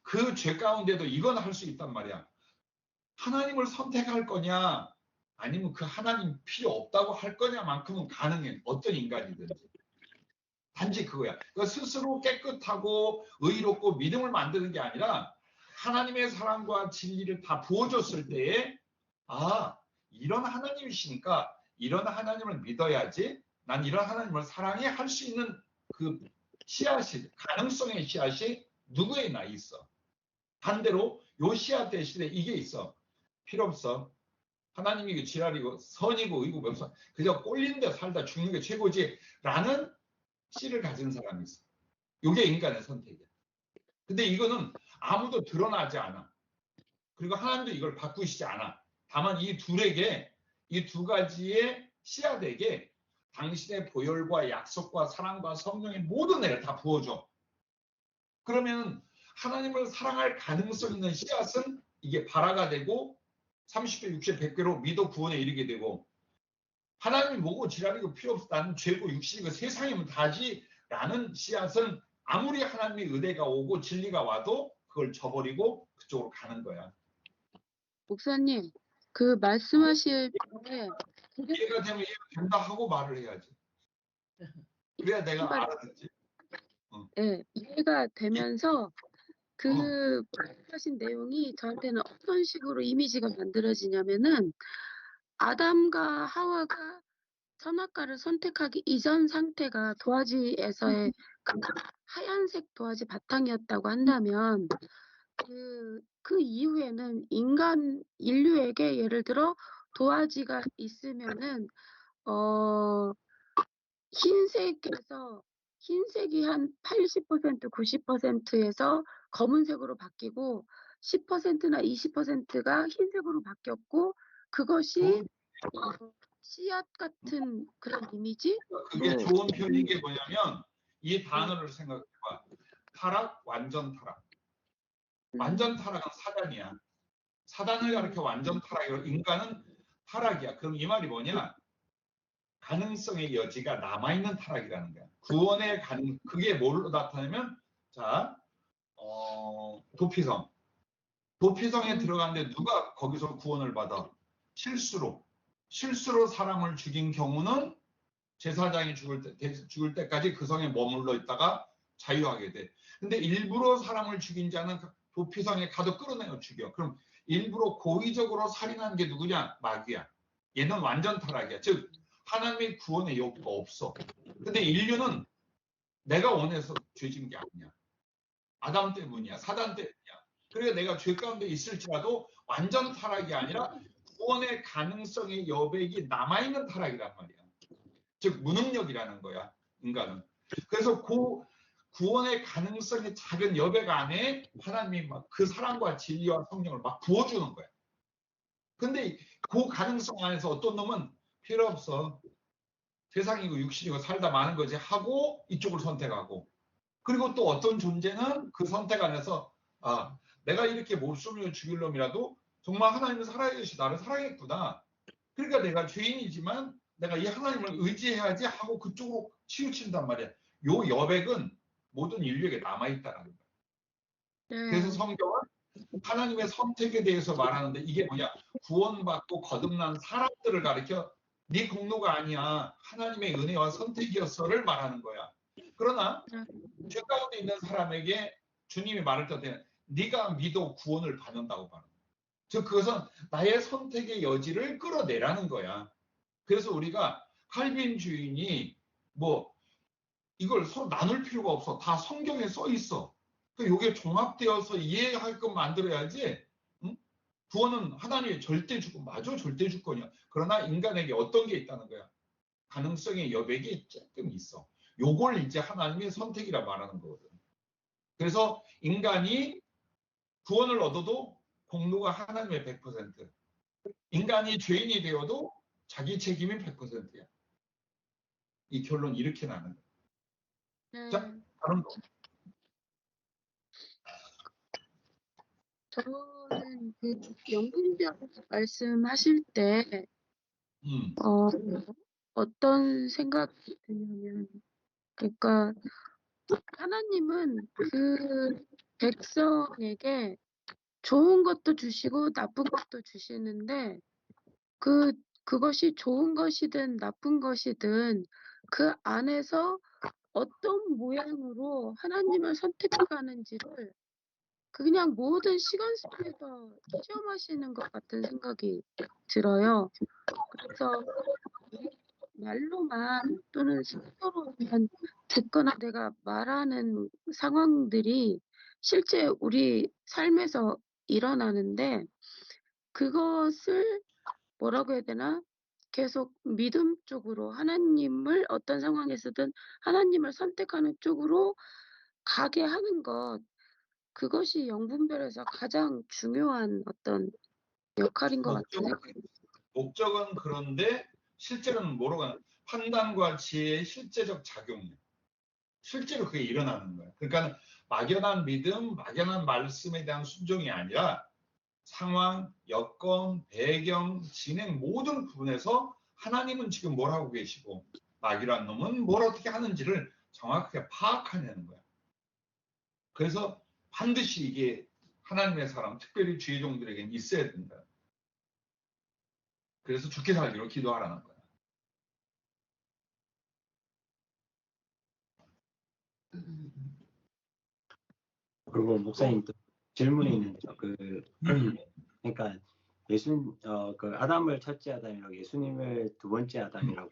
그 죄 가운데도 이건 할 수 있단 말이야. 하나님을 선택할 거냐, 아니면 그 하나님 필요 없다고 할 거냐만큼은 가능해. 어떤 인간이든지. 단지 그거야. 그러니까 스스로 깨끗하고 의롭고 믿음을 만드는 게 아니라 하나님의 사랑과 진리를 다 부어줬을 때에 이런 하나님이시니까 이런 하나님을 믿어야지 난 이런 하나님을 사랑해 할 수 있는 그 씨앗이 가능성의 씨앗이 누구에나 있어. 반대로 요 씨앗 대신에 이게 있어. 필요 없어. 하나님이 그 지랄이고 선이고 의고 없어. 그저 꼴린 데 살다 죽는 게 최고지 라는 씨를 가진 사람이 있어. 이게 인간의 선택이야. 근데 이거는 아무도 드러나지 않아. 그리고 하나님도 이걸 바꾸시지 않아. 다만 이 둘에게 이 두 가지의 씨앗에게 당신의 보혈과 약속과 사랑과 성령의 모든 애를 다 부어줘. 그러면 하나님을 사랑할 가능성 있는 씨앗은 이게 발화가 되고 30배, 60배, 100배로 믿어 구원에 이르게 되고 하나님이 뭐고 지랄이고 필요 없어. 나는 죄고 육신이고 세상이면 다지 라는 씨앗은 아무리 하나님의 은혜가 오고 진리가 와도 그걸 저버리고 그쪽으로 가는 거야. 목사님, 그 말씀하실 때 이해가 되면 이해가 된다 하고 말을 해야지. 그래야 내가 알아듣지. 네, 이해가 되면서 그 말씀하신 내용이 저한테는 어떤 식으로 이미지가 만들어지냐면은 아담과 하와가 선악과를 선택하기 이전 상태가 도화지에서의 그 하얀색 도화지 바탕이었다고 한다면 그 이후에는 인류에게 예를 들어 도화지가 있으면은 흰색이 한 80%, 90%에서 검은색으로 바뀌고 10%나 20%가 흰색으로 바뀌었고 그것이 씨앗 같은 그런 이미지? 그게 좋은 표현인 게 뭐냐면 이 단어를 생각해봐. 타락, 완전 타락. 완전 타락은 사단이야. 사단을 가르쳐 완전 타락이고 인간은 타락이야. 그럼 이 말이 뭐냐? 가능성의 여지가 남아있는 타락이라는 거야. 구원의 그게 뭘로 나타내면 도피성. 도피성에 들어갔는데 누가 거기서 구원을 받아? 실수로 사람을 죽인 경우는 제사장이 죽을 때까지 그 성에 머물러 있다가 자유하게 돼. 근데 일부러 사람을 죽인 자는 도피성에 가도 끌어내어 죽여. 그럼 일부러 고의적으로 살인한 게 누구냐? 마귀야. 얘는 완전 타락이야. 즉 하나님의 구원의 욕구가 없어. 근데 인류는 내가 원해서 죄진 게 아니야. 아담 때문이야. 사단 때문이야. 그러니까 내가 죄 가운데 있을지라도 완전 타락이 아니라 구원의 가능성의 여백이 남아있는 타락이란 말이야. 즉 무능력이라는 거야. 인간은. 그래서 구원의 가능성의 작은 여백 안에 하나님이 막 그 사랑과 진리와 성령을 막 부어주는 거야. 근데 그 가능성 안에서 어떤 놈은 필요 없어. 세상이고 육신이고 살다 마는 거지 하고 이쪽을 선택하고 그리고 또 어떤 존재는 그 선택 안에서 내가 이렇게 목숨을 죽일 놈이라도 정말 하나님은 살아계시 나를 사랑했구나. 그러니까 내가 죄인이지만 내가 이 하나님을 의지해야지 하고 그쪽으로 치우친단 말이야. 요 여백은 모든 인류에게 남아있다는 거야. 그래서 성경은 하나님의 선택에 대해서 말하는데 이게 뭐냐? 구원받고 거듭난 사람들을 가리켜 네 공로가 아니야. 하나님의 은혜와 선택이었어를 말하는 거야. 그러나 죄 가운데 있는 사람에게 주님이 말할 때는 네가 믿어 구원을 받는다고 말하는 거야. 즉 그것은 나의 선택의 여지를 끌어내라는 거야. 그래서 우리가 칼빈 주인이 이걸 서로 나눌 필요가 없어. 다 성경에 써 있어. 이게 종합되어서 이해할 것 만들어야지. 응? 구원은 하나님의 절대 주권, 맞아, 절대 주권이야. 그러나 인간에게 어떤 게 있다는 거야? 가능성의 여백이 조금 있어. 요걸 이제 하나님의 선택이라 말하는 거거든. 그래서 인간이 구원을 얻어도 공로가 하나님의 100%. 인간이 죄인이 되어도 자기 책임이 100%야. 이 결론 이렇게 나는 거야. 자, 다른 거. 저는 그 연금병 말씀하실 때 어떤 생각이 드냐면, 그러니까 하나님은 그 백성에게 좋은 것도 주시고 나쁜 것도 주시는데 그것이 좋은 것이든 나쁜 것이든 그 안에서 어떤 모양으로 하나님을 선택해가는지를 그냥 모든 시간 속에서 시험하시는 것 같은 생각이 들어요. 그래서 말로만 또는 스스로만 듣거나 내가 말하는 상황들이 실제 우리 삶에서 일어나는데 그것을 뭐라고 해야 되나? 계속 믿음 쪽으로 하나님을 어떤 상황에서든 하나님을 선택하는 쪽으로 가게 하는 것, 그것이 영분별에서 가장 중요한 어떤 역할인 것 같아요. 목적은 그런데 실제로는 뭐라고 하나? 판단과 지혜의 실제적 작용이에요. 실제로 그게 일어나는 거예요. 그러니까 막연한 믿음, 막연한 말씀에 대한 순종이 아니라 상황, 여건, 배경, 진행 모든 부분에서 하나님은 지금 뭘 하고 계시고 마귀란 놈은 뭘 어떻게 하는지를 정확하게 파악하려는 거야. 그래서 반드시 이게 하나님의 사람, 특별히 주의 종들에게는 있어야 된다. 그래서 죽게 살기로 기도하라는 거야. 그리고 목사님 또 질문이 있는데요. 그러니까 그 아담을 첫째 아담이라고 예수님을 두 번째 아담이라고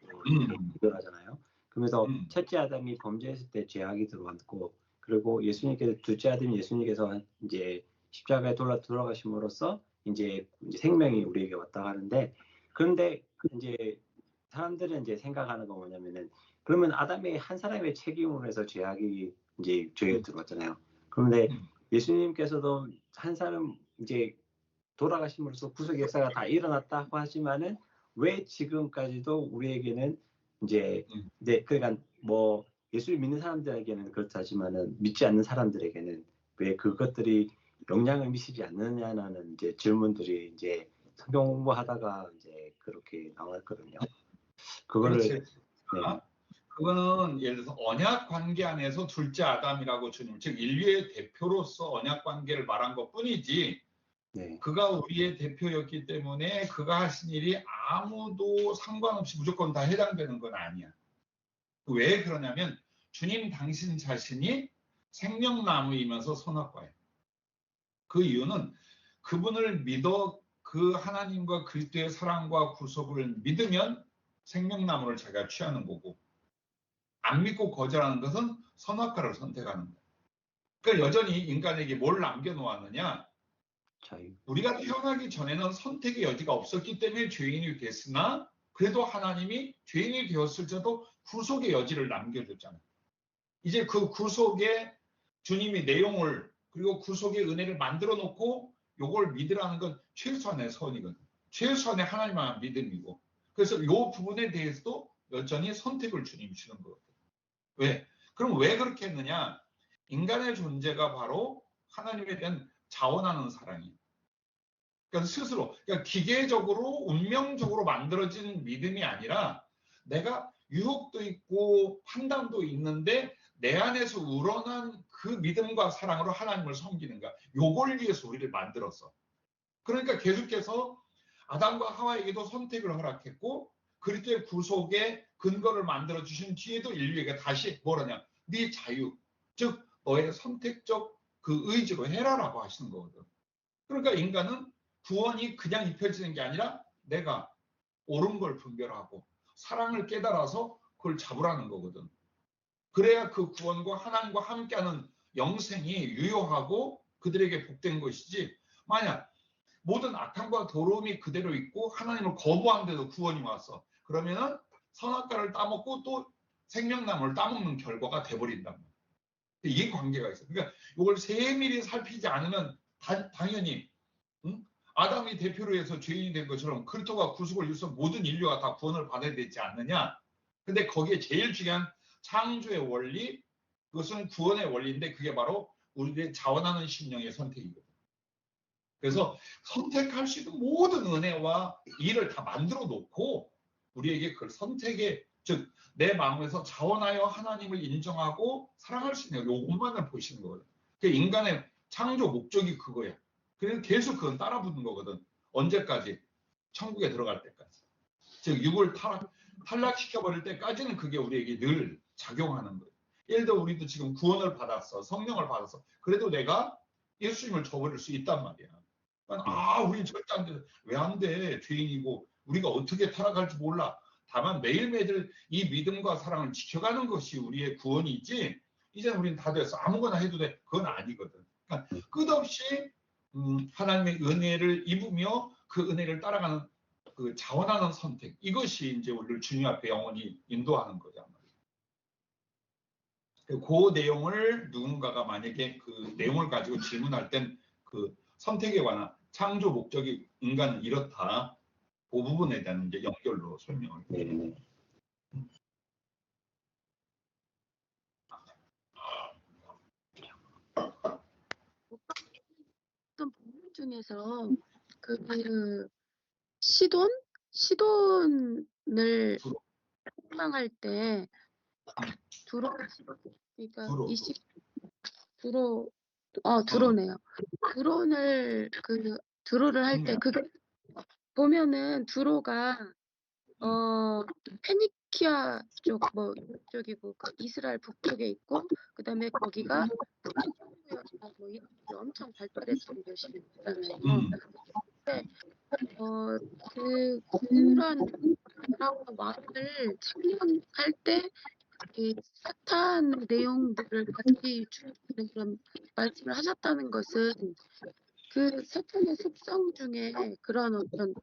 비교를 하잖아요. 그러면서 첫째 아담이 범죄했을 때 죄악이 들어왔고, 그리고 예수님께서 둘째 아담 예수님께서 이제 십자가에 돌아가심으로써 이제 생명이 우리에게 왔다 하는데, 그런데 이제 사람들은 이제 생각하는 거 뭐냐면은, 그러면 아담의 한 사람의 책임으로 해서 죄악이 이제 죄에 들어왔잖아요. 그런데 예수님께서도 한 사람 이제 돌아가심으로써 구속 역사가 다 일어났다고 하지만은 왜 지금까지도 우리에게는 이제 그러니까 뭐 예수를 믿는 사람들에게는 그렇다지만은 믿지 않는 사람들에게는 왜 그것들이 영향을 미치지 않느냐는 이제 질문들이 이제 성경 공부하다가 이제 그렇게 나왔거든요. 그거를 네. 그거는 예를 들어서 언약 관계 안에서 둘째 아담이라고 주님, 즉 인류의 대표로서 언약 관계를 말한 것뿐이지. 네. 그가 우리의 대표였기 때문에 그가 하신 일이 아무도 상관없이 무조건 다 해당되는 건 아니야. 왜 그러냐면 주님 당신 자신이 생명나무이면서 선악과예요. 그 이유는 그분을 믿어 그 하나님과 그리스도의 사랑과 구속을 믿으면 생명나무를 자기가 취하는 거고, 안 믿고 거절하는 것은 선악과를 선택하는 거예요. 그러니까 여전히 인간에게 뭘 남겨놓았느냐? 우리가 태어나기 전에는 선택의 여지가 없었기 때문에 죄인이 됐으나 그래도 하나님이 죄인이 되었을지라도 구속의 여지를 남겨줬잖아요. 이제 그 구속의 주님이 내용을 그리고 구속의 은혜를 만들어 놓고 요걸 믿으라는 건 최소한의 선이거든요. 최소한의 하나님만 믿음이고, 그래서 요 부분에 대해서도 여전히 선택을 주님이 주는 거거든요. 왜? 그럼 왜 그렇게 했느냐? 인간의 존재가 바로 하나님에 대한 자원하는 사랑이에요. 그러니까 스스로, 그러니까 기계적으로 운명적으로 만들어진 믿음이 아니라 내가 유혹도 있고 판단도 있는데 내 안에서 우러난 그 믿음과 사랑으로 하나님을 섬기는 거야. 요걸 위해서 우리를 만들었어. 그러니까 계속해서 아담과 하와에게도 선택을 허락했고 그리스도의 구속의 근거를 만들어 주신 뒤에도 인류에게 다시 뭐라냐? 네 자유, 즉 너의 선택적 그 의지로 해라라고 하시는 거거든. 그러니까 인간은 구원이 그냥 입혀지는 게 아니라 내가 옳은 걸 분별하고 사랑을 깨달아서 그걸 잡으라는 거거든. 그래야 그 구원과 하나님과 함께하는 영생이 유효하고 그들에게 복된 것이지, 만약 모든 악함과 더러움이 그대로 있고 하나님을 거부한데도 구원이 왔어. 그러면은 선악과를 따먹고 또 생명나무를 따먹는 결과가 돼버린단 말이야. 이 관계가 있어. 그러니까 이걸 세밀히 살피지 않으면 당연히 아담이 대표로 해서 죄인이 된 것처럼 그리스도가 구속을 위해서 모든 인류가 다 구원을 받아야 되지 않느냐. 근데 거기에 제일 중요한 창조의 원리, 그것은 구원의 원리인데 그게 바로 우리의 자원하는 심령의 선택이거든. 그래서 선택할 수 있는 모든 은혜와 일을 다 만들어 놓고 우리에게 그 선택의, 즉 내 마음에서 자원하여 하나님을 인정하고 사랑할 수 있는 요것만을 보시는 거거든. 그 인간의 창조 목적이 그거야. 그래서 계속 그건 따라붙는 거거든. 언제까지? 천국에 들어갈 때까지. 즉 육을 탈락시켜버릴 때까지는 그게 우리에게 늘 작용하는 거예요. 예를 들어 우리도 지금 구원을 받았어. 성령을 받았어. 그래도 내가 예수님을 저버릴 수 있단 말이야. 우리 절대 안 돼. 왜 안 돼? 죄인이고 우리가 어떻게 타락할지 몰라. 다만 매일매일 이 믿음과 사랑을 지켜가는 것이 우리의 구원이지, 이제 우리는 다 됐어. 아무거나 해도 돼. 그건 아니거든. 그러니까 끝없이 하나님의 은혜를 입으며 그 은혜를 따라가는 그 자원하는 선택. 이것이 이제 우리를 주님 앞에 영원히 인도하는 거란 말이에요. 그 내용을 누군가가 만약에 그 내용을 가지고 질문할 땐 그 선택에 관한 창조 목적이 인간은 이렇다. 그 부분에 대한 이제 연결로 설명을 드립니다. 어떤 본문 중에서 그 시돈을 폭망할 때 그러니까 두로네요. 두로를 할 때 그게 보면은 두로가 페니키아 쪽이고 그 이스라엘 북쪽에 있고 그다음에 거기가 뭐 이런 엄청 발달했던 곳이잖아요. 근데 그 구란이라고 말을 착용할 때 이 사탄 내용들을 같이 주는 그런 말씀을 하셨다는 것은 그 사탄의 습성 중에 그런 어떤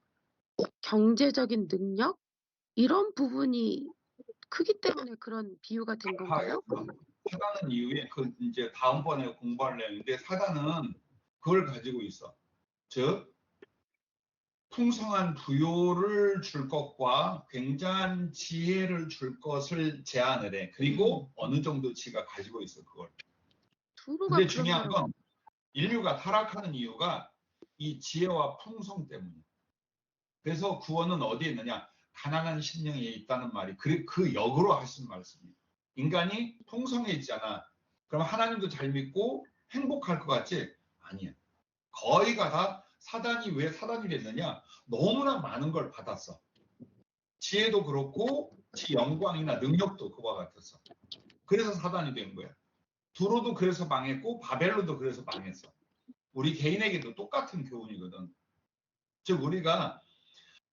경제적인 능력 이런 부분이 크기 때문에 그런 비유가 된 건가요? 사단은 이후에 그 이제 다음번에 공부할 내용인데 사단은 그걸 가지고 있어. 즉 풍성한 부요를 줄 것과 굉장한 지혜를 줄 것을 제안을 해. 그리고 어느 정도 지가 가지고 있어 그걸. 근데 중요한 건 인류가 타락하는 이유가 이 지혜와 풍성 때문이야. 그래서 구원은 어디에 있느냐? 가난한 심령에 있다는 말이 그 역으로 하신 말씀이에요. 인간이 풍성해지잖아. 그럼 하나님도 잘 믿고 행복할 것 같지? 아니야. 거의가 다 사단이 왜 사단이 됐느냐? 너무나 많은 걸 받았어. 지혜도 그렇고 지 영광이나 능력도 그와 같았어. 그래서 사단이 된 거야. 두로도 그래서 망했고 바벨론도 그래서 망했어. 우리 개인에게도 똑같은 교훈이거든. 즉 우리가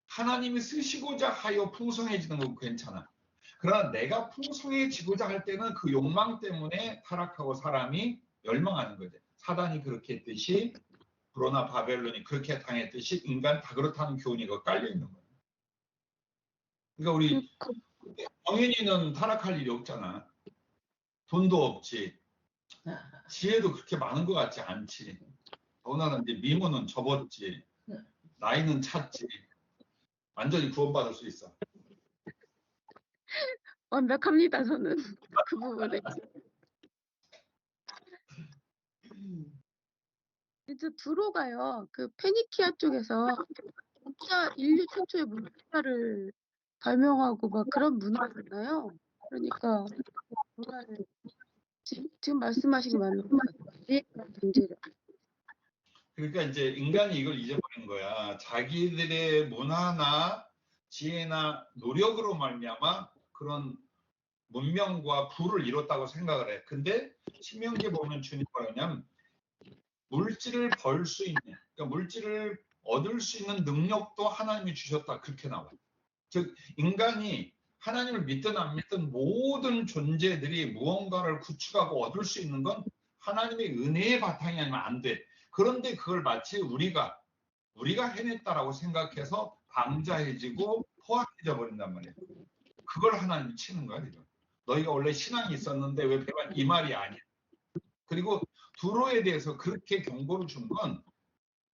하나님이 쓰시고자 하여 풍성해지는 건 괜찮아. 그러나 내가 풍성해지고자 할 때는 그 욕망 때문에 타락하고 사람이 멸망하는 거지. 사단이 그렇게 했듯이 두로나 바벨론이 그렇게 당했듯이 인간 다 그렇다는 교훈이 거 깔려 있는 거야. 그러니까 우리 정인이는 타락할 일이 없잖아. 돈도 없지. 지혜도 그렇게 많은 것 같지 않지. 더구나 이제 미모는 접었지. 나이는 찼지. 완전히 구원받을 수 있어. 완벽합니다. 저는 그 부분에. 이제 두로가요. 그 페니키아 쪽에서 진짜 인류 최초의 문화를 발명하고 막 그런 문화였나요? 그러니까 문화를 지금 말씀하신 게 맞는 것 같아요. 경제력. 그러니까 이제 인간이 이걸 잊어버린 거야. 자기들의 문화나 지혜나 노력으로 말미암아 그런 문명과 부를 이뤘다고 생각을 해. 근데 신명기에 보면 주님 뭐라 하냐면 물질을 벌 수 있는, 그러니까 물질을 얻을 수 있는 능력도 하나님이 주셨다. 그렇게 나와요. 즉 인간이 하나님을 믿든 안 믿든 모든 존재들이 무언가를 구축하고 얻을 수 있는 건 하나님의 은혜의 바탕이 아니면 안 돼. 그런데 그걸 마치 우리가 해냈다라고 생각해서 방자해지고 포악해져 버린단 말이에요. 그걸 하나님이 치는 거야. 지금. 너희가 원래 신앙이 있었는데 왜 배반, 이 말이 아니야. 그리고 두로에 대해서 그렇게 경고를 준 건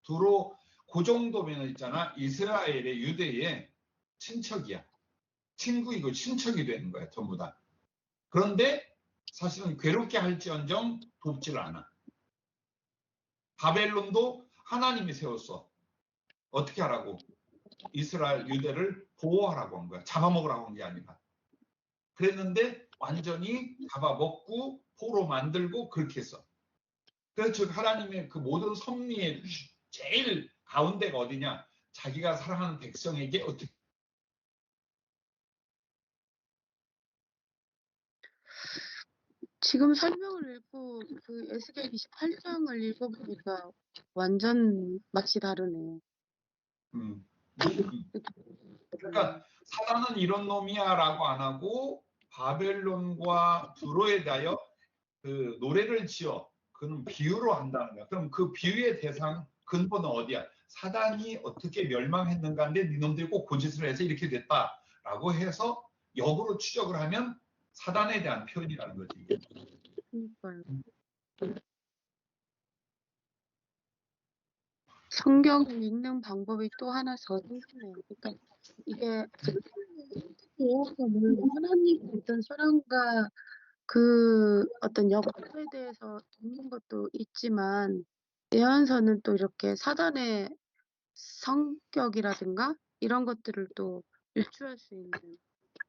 두로 그 정도면 있잖아. 이스라엘의 유대의 친척이야. 친구이고 친척이 되는 거야. 전부 다. 그런데 사실은 괴롭게 할지언정 돕지를 않아. 바벨론도 하나님이 세웠어. 어떻게 하라고? 이스라엘 유대를 보호하라고 한 거야. 잡아먹으라고 한 게 아니라. 그랬는데 완전히 잡아먹고 포로 만들고 그렇게 했어. 그래서 즉 하나님의 그 모든 섭리의 제일 가운데가 어디냐? 자기가 사랑하는 백성에게 어떻게 지금 설명을 읽고 그 에스겔 28장을 읽어보니까 완전 맛이 다르네. 그러니까 사단은 이런 놈이야라고 안 하고 바벨론과 두로에 대하여 그 노래를 지어 그는 비유로 한다는 거야. 그럼 그 비유의 대상 근본은 어디야? 사단이 어떻게 멸망했는가인데 니놈들이 꼭 그 짓을 해서 이렇게 됐다라고 해서 역으로 추적을 하면 사단에 대한 표현이라는 거지. 이게. 그러니까요. 성경을 읽는 방법이 또 하나 더 생기네요. 그러니까 이게 예언서는 하나님의 어떤 사랑과 그 어떤 역할에 대해서 듣는 것도 있지만 예언서는 또 이렇게 사단의 성격이라든가 이런 것들을 또 유추할 수 있는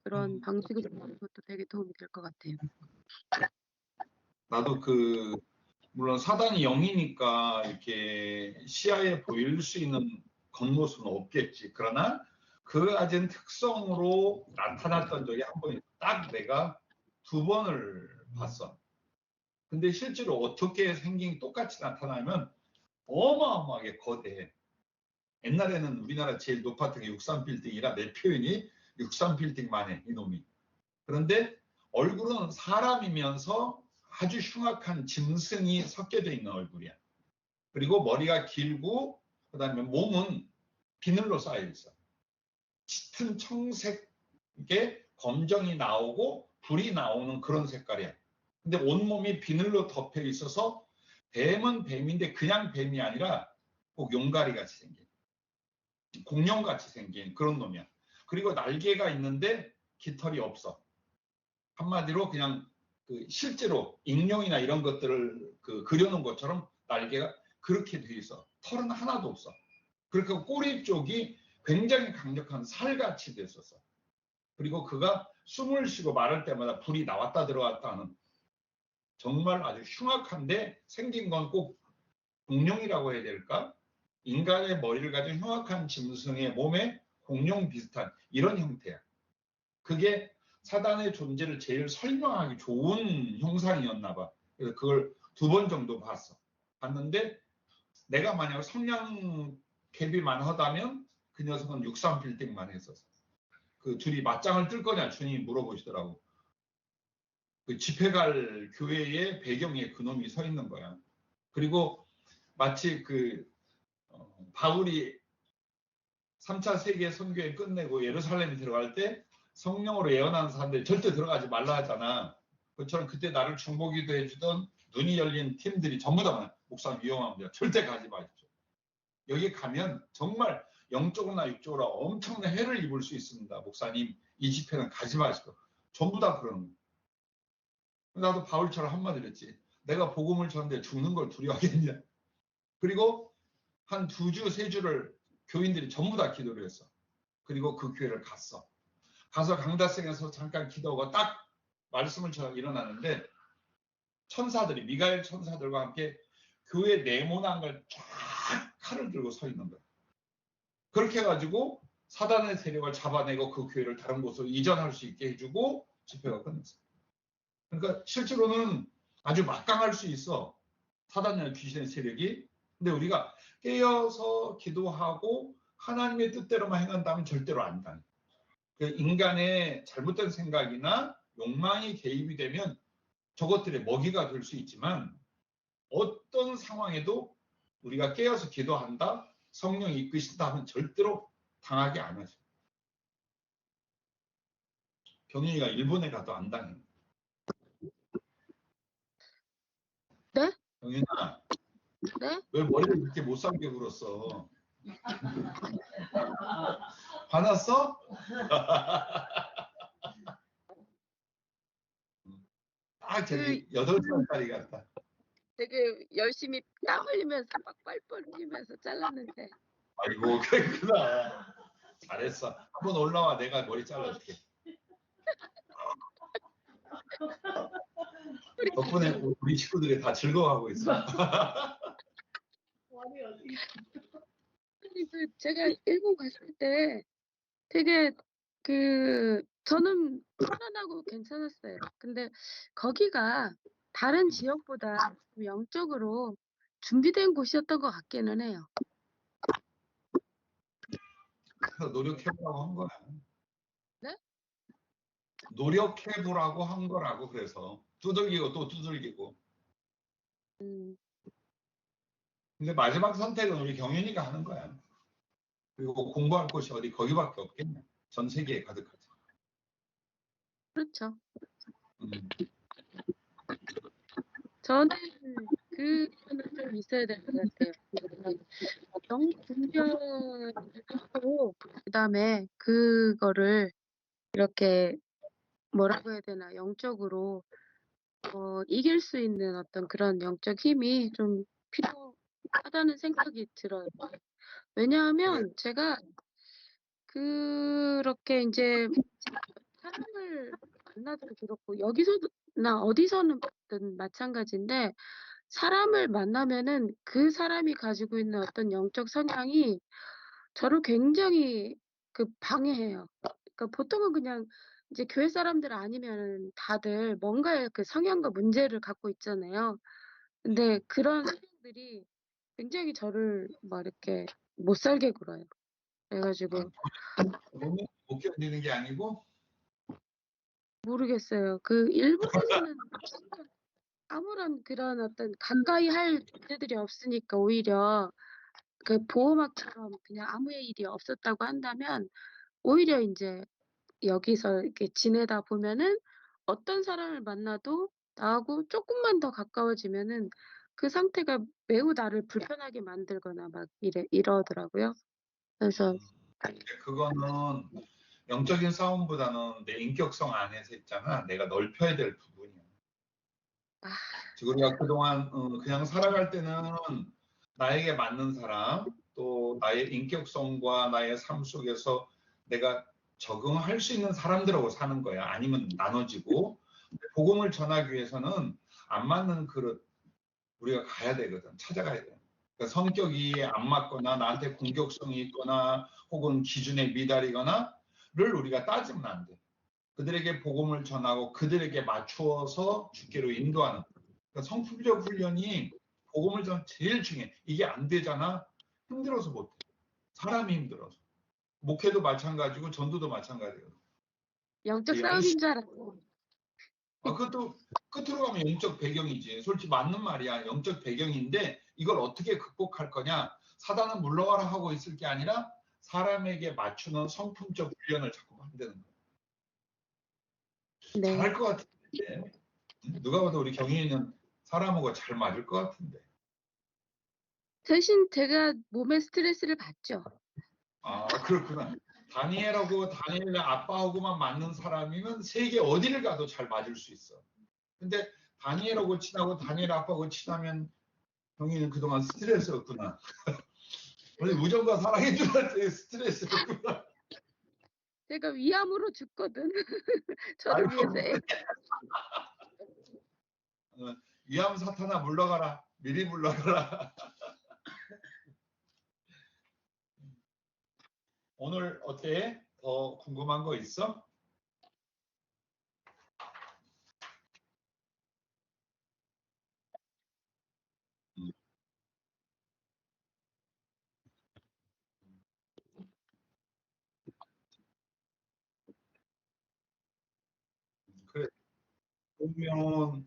그런 방식을 쓰는 것도 되게 도움이 될 것 같아요. 나도 물론 사단이 영이니까 이렇게 시야에 보일 수 있는 겉모습은 없겠지. 그러나 그 가진 특성으로 나타났던 적이 한 번, 딱 내가 2번을 봤어. 근데 실제로 어떻게 생긴 똑같이 나타나면 어마어마하게 거대해. 옛날에는 우리나라 제일 높았던 게 63빌딩이라 내 표현이 63빌딩만 해, 이놈이. 그런데 얼굴은 사람이면서 아주 흉악한 짐승이 섞여져 있는 얼굴이야. 그리고 머리가 길고 그다음에 몸은 비늘로 쌓여 있어. 짙은 청색에 검정이 나오고 불이 나오는 그런 색깔이야. 근데 온몸이 비늘로 덮여 있어서 뱀은 뱀인데 그냥 뱀이 아니라 꼭 용가리 같이 생긴 공룡 같이 생긴 그런 놈이야. 그리고 날개가 있는데 깃털이 없어. 한마디로 그냥 실제로 익룡이나 이런 것들을 그려놓은 것처럼 날개가 그렇게 돼 있어. 털은 하나도 없어. 그렇게 꼬리 쪽이 굉장히 강력한 살같이 됐었어. 그리고 그가 숨을 쉬고 말할 때마다 불이 나왔다 들어갔다 하는 정말 아주 흉악한데 생긴 건 꼭 공룡이라고 해야 될까? 인간의 머리를 가진 흉악한 짐승의 몸에 공룡 비슷한 이런 형태야. 그게 사단의 존재를 제일 설명하기 좋은 형상이었나 봐. 그래서 그걸 2번 정도 봤는데 내가 만약 성량 갭이만 하다면 그 녀석은 63빌딩만 했었어. 그 둘이 맞짱을 뜰 거냐 주님이 물어보시더라고. 그 집회 갈 교회의 배경에 그놈이 서 있는 거야. 그리고 마치 바울이 3차 세계 선교회 끝내고 예루살렘에 들어갈 때 성령으로 예언하는 사람들 절대 들어가지 말라 하잖아. 그처럼 그때 나를 중보기도 해주던 눈이 열린 팀들이 전부 다 목사님 위험합니다. 절대 가지 마십시오. 여기 가면 정말 영적으로나 육적으로 엄청난 해를 입을 수 있습니다. 목사님 이 집회는 가지 마십시오. 전부 다 그러는 거예요. 나도 바울처럼 한마디를 했지. 내가 복음을 전하는데 죽는 걸 두려워하겠냐. 그리고 한 2주, 3주를 교인들이 전부 다 기도를 했어. 그리고 그 교회를 갔어. 가서 강다성에서 잠깐 기도하고 딱 말씀을 전하고 일어나는데 천사들이 미가엘 천사들과 함께 교회 네모난걸 쫙 칼을 들고 서 있는 거야. 그렇게 해가지고 사단의 세력을 잡아내고 그 교회를 다른 곳으로 이전할 수 있게 해주고 집회가 끝났어. 그러니까 실제로는 아주 막강할 수 있어. 사단이나 귀신의 세력이. 근데 우리가 깨어서 기도하고 하나님의 뜻대로만 행한다면 절대로 안 돼. 인간의 잘못된 생각이나 욕망이 개입이 되면 저것들의 먹이가 될 수 있지만 어떤 상황에도 우리가 깨어서 기도한다, 성령이 이끄신다 하면 절대로 당하게 안 하죠. 경윤이가 일본에 가도 안 당해. 네? 경윤아, 네? 왜 머리를 이렇게 못 살게 굴었어? 화났어? 아, 저기 8살짜리 같다. 되게 열심히 땀 흘리면서 막 뻘뻘 흘리면서 잘랐는데. 아이고, 그랬구나. 잘했어. 한번 올라와. 내가 머리 잘라줄게. 덕분에 우리 식구들이 다 즐거워하고 있어. 아니, 제가 일본 갔을 때 되게 저는 편안하고 괜찮았어요. 근데 거기가 다른 지역보다 좀 영적으로 준비된 곳이었던 것 같기는 해요. 그래서 노력해보라고 한 거야. 네? 노력해보라고 한 거라고. 그래서 두들기고 또 두들기고. 근데 마지막 선택은 우리 경윤이가 하는 거야. 그리고 공부할 곳이 어디 거기밖에 없겠냐. 전 세계에 가득하지. 그렇죠. 음. 저는 그거는 좀 있어야 될 것 같아요. 영분별을 하고 그다음에 그거를 이렇게 뭐라고 해야 되나 영적으로 이길 수 있는 어떤 그런 영적 힘이 좀 필요하다는 생각이 들어요. 왜냐하면 제가 그렇게 이제 사람을 만나도 그렇고 여기서나 어디서는 마찬가지인데 사람을 만나면은 그 사람이 가지고 있는 어떤 영적 성향이 저를 굉장히 방해해요. 그러니까 보통은 그냥 이제 교회 사람들 아니면은 다들 뭔가의 그 성향과 문제를 갖고 있잖아요. 근데 그런 성향들이 굉장히 저를 막 이렇게 못 살게 굴어요. 그래가지고 너무 못 견디는 게 아니고 모르겠어요. 일본에서는 아무런 그런 어떤 가까이 할 존재들이 없으니까 오히려 보호막처럼 그냥 아무 일이 없었다고 한다면 오히려 이제 여기서 이렇게 지내다 보면은 어떤 사람을 만나도 나하고 조금만 더 가까워지면은 그 상태가 매우 나를 불편하게 만들거나 막 이러더라고요. 그래서 그거는 영적인 싸움보다는 내 인격성 안에서 있잖아. 내가 넓혀야 될 부분이야. 아, 지금 우리가 그동안 그냥 살아갈 때는 나에게 맞는 사람, 또 나의 인격성과 나의 삶 속에서 내가 적응할 수 있는 사람들하고 사는 거야. 아니면 나눠지고 복음을 전하기 위해서는 안 맞는 그릇 우리가 가야 되거든. 찾아가야 돼. 그러니까 성격이 안 맞거나 나한테 공격성이 있거나 혹은 기준에 미달이거나를 우리가 따지면 안 돼. 그들에게 복음을 전하고 그들에게 맞추어서 주께로 인도하는. 그러니까 성품적 훈련이 복음을 전 제일 중요해. 이게 안 되잖아. 힘들어서 못해. 사람이 힘들어서. 목회도 마찬가지고 전도도 마찬가지거든. 영적 이 싸움인 줄 알았고. 그것도 끝으로 가면 영적 배경이지. 솔직히 맞는 말이야. 영적 배경인데 이걸 어떻게 극복할 거냐. 사단은 물러가라 하고 있을 게 아니라 사람에게 맞추는 성품적 훈련을 자꾸 만드는 거야. 네. 잘할 것 같은데. 누가 봐도 우리 경희는 사람하고 잘 맞을 것 같은데. 대신 제가 몸에 스트레스를 받죠. 아, 그렇구나. 다니엘하고 다니엘의 아빠하고만 맞는 사람이면 세계 어디를 가도 잘 맞을 수 있어. 근데 다니엘하고 친하고 다니엘 아빠하고 친하면 형이는 그동안 스트레스였구나. 우리 우정과 사랑인 줄 알았더니 스트레스였구나. 제가 위암으로 죽거든. 저를 아이고, 위해서. 위암 사탄아 물러가라. 미리 물러가라. 오늘 어때? 더 궁금한 거 있어? 그래. 보면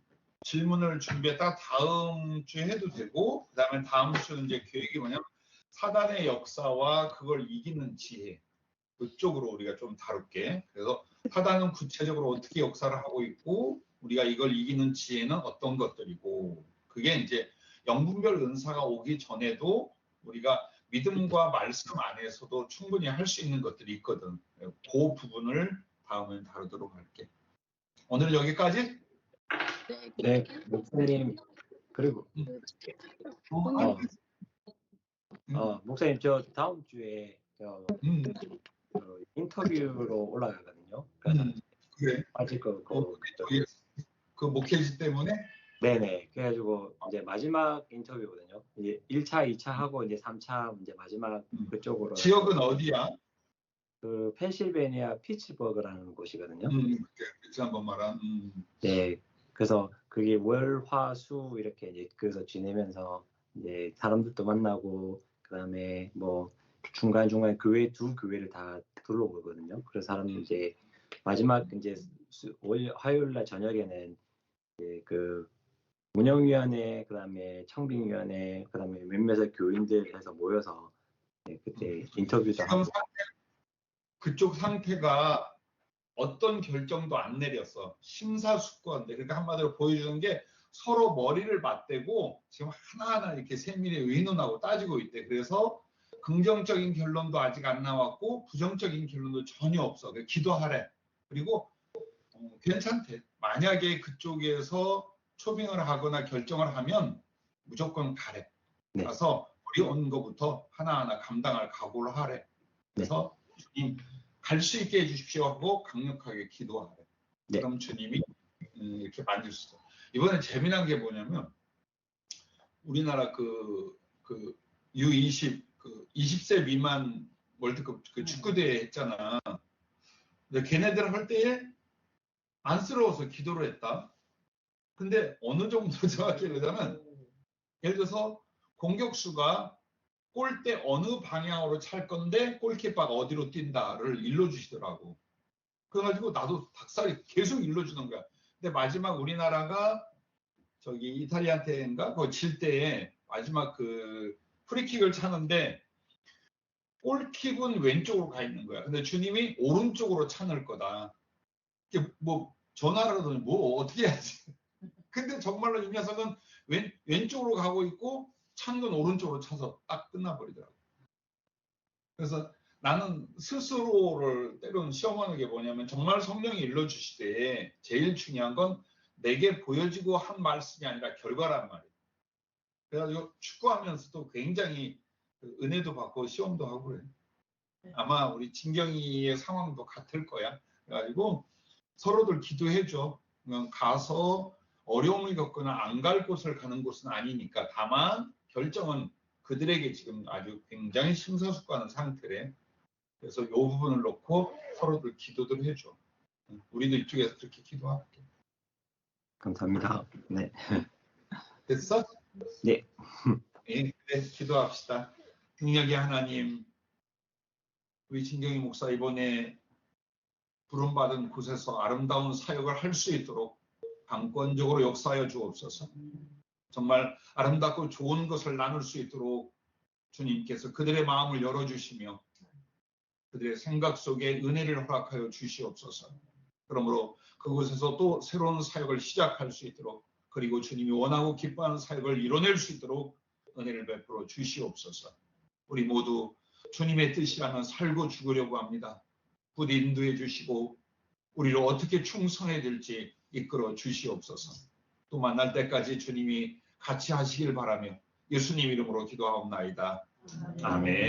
질문을 준비했다 다음 주에 해도 되고, 그다음에 다음 주는 이제 계획이 뭐냐면 사단의 역사와 그걸 이기는 지혜, 그쪽으로 우리가 좀 다룰게. 그래서 사단은 구체적으로 어떻게 역사를 하고 있고 우리가 이걸 이기는 지혜는 어떤 것들이고, 그게 이제 영분별 은사가 오기 전에도 우리가 믿음과 말씀 안에서도 충분히 할 수 있는 것들이 있거든. 그 부분을 다음에 다루도록 할게. 오늘 여기까지. 네, 목사님 그리고 목사님 저 다음 주에 인터뷰로 올라가거든요. 그래서 그래. 아직 그 목회지 때문에. 네네. 그래가지고 이제 마지막 인터뷰거든요. 이제 1차, 2차 하고 이제 3차 이제 마지막 그쪽으로. 지역은 어디야? 그 펜실베니아 피츠버그라는 곳이거든요. 지난번 말한. 네. 그래서 그게 월, 화, 수 이렇게 이제 그래서 지내면서 이제 사람들도 만나고 그다음에 뭐 중간중간 교회 두 교회를 다 둘러보거든요. 그래서 사람들 이제 마지막 이제 화요일 날 저녁에는 이제 그 운영위원회, 그다음에 청빙위원회, 그다음에 몇몇의 교인들 해서 모여서 그때 인터뷰도 하고. 그쪽 상태가 어떤 결정도 안 내렸어. 심사숙고한데. 그러니까 한마디로 보여주는 게 서로 머리를 맞대고 지금 하나하나 이렇게 세밀히 의논하고 따지고 있대. 그래서 긍정적인 결론도 아직 안 나왔고 부정적인 결론도 전혀 없어. 기도하래. 그리고 괜찮대. 만약에 그쪽에서 초빙을 하거나 결정을 하면 무조건 가래. 네. 가서 우리 온 거부터 하나하나 감당할 각오를 하래. 그래서 주님 갈 수 있게 해주십시오 하고 강력하게 기도하래. 네. 그럼 주님이 이렇게 만질 수 있어. 이번에 재미난 게 뭐냐면 우리나라 그 U20 20세 미만 월드컵 그 축구대회 했잖아. 근데 걔네들 할 때에 안쓰러워서 기도를 했다. 근데 어느 정도 정확히 그러자면 예를 들어서 공격수가 골대 어느 방향으로 찰 건데 골키퍼가 어디로 뛴다를 일러주시더라고. 그래가지고 나도 닭살이 계속 일러주는 거야. 근데 마지막 우리나라가 저기 이탈리아한테인가 그거 질 때에 마지막 그 프리킥을 차는데 골킥은 왼쪽으로 가 있는 거야. 근데 주님이 오른쪽으로 차는 거다. 이게 뭐 전화를 하더니 뭐 어떻게 해야지. 근데 정말로 이 녀석은 왼쪽으로 가고 있고 찬 건 오른쪽으로 차서 딱 끝나버리더라고. 그래서 나는 스스로를 때로는 시험하는 게 뭐냐면 정말 성령이 일러주시되 제일 중요한 건 내게 보여지고 한 말씀이 아니라 결과란 말이에요. 그래가지고 축구하면서도 굉장히 은혜도 받고 시험도 하고 그래. 아마 우리 진경이의 상황도 같을 거야. 그래가지고 서로들 기도해줘. 가서 어려움을 겪거나 안 갈 곳을 가는 곳은 아니니까. 다만 결정은 그들에게 지금 아주 굉장히 심사숙고하는 상태래. 그래서 이 부분을 놓고 서로들 기도들 해줘. 우리도 이쪽에서 그렇게 기도할게. 감사합니다. 네. 됐어? 네. 네, 기도합시다. 능력의 하나님, 우리 진경이 목사 이번에 부름받은 곳에서 아름다운 사역을 할 수 있도록 강권적으로 역사하여 주옵소서. 정말 아름답고 좋은 것을 나눌 수 있도록 주님께서 그들의 마음을 열어주시며 그들의 생각 속에 은혜를 허락하여 주시옵소서. 그러므로 그곳에서 또 새로운 사역을 시작할 수 있도록, 그리고 주님이 원하고 기뻐하는 사역을 이뤄낼 수 있도록 은혜를 베풀어 주시옵소서. 우리 모두 주님의 뜻이라면 살고 죽으려고 합니다. 굿 인도해 주시고 우리를 어떻게 충성해야 될지 이끌어 주시옵소서. 또 만날 때까지 주님이 같이 하시길 바라며 예수님 이름으로 기도하옵나이다. 아멘.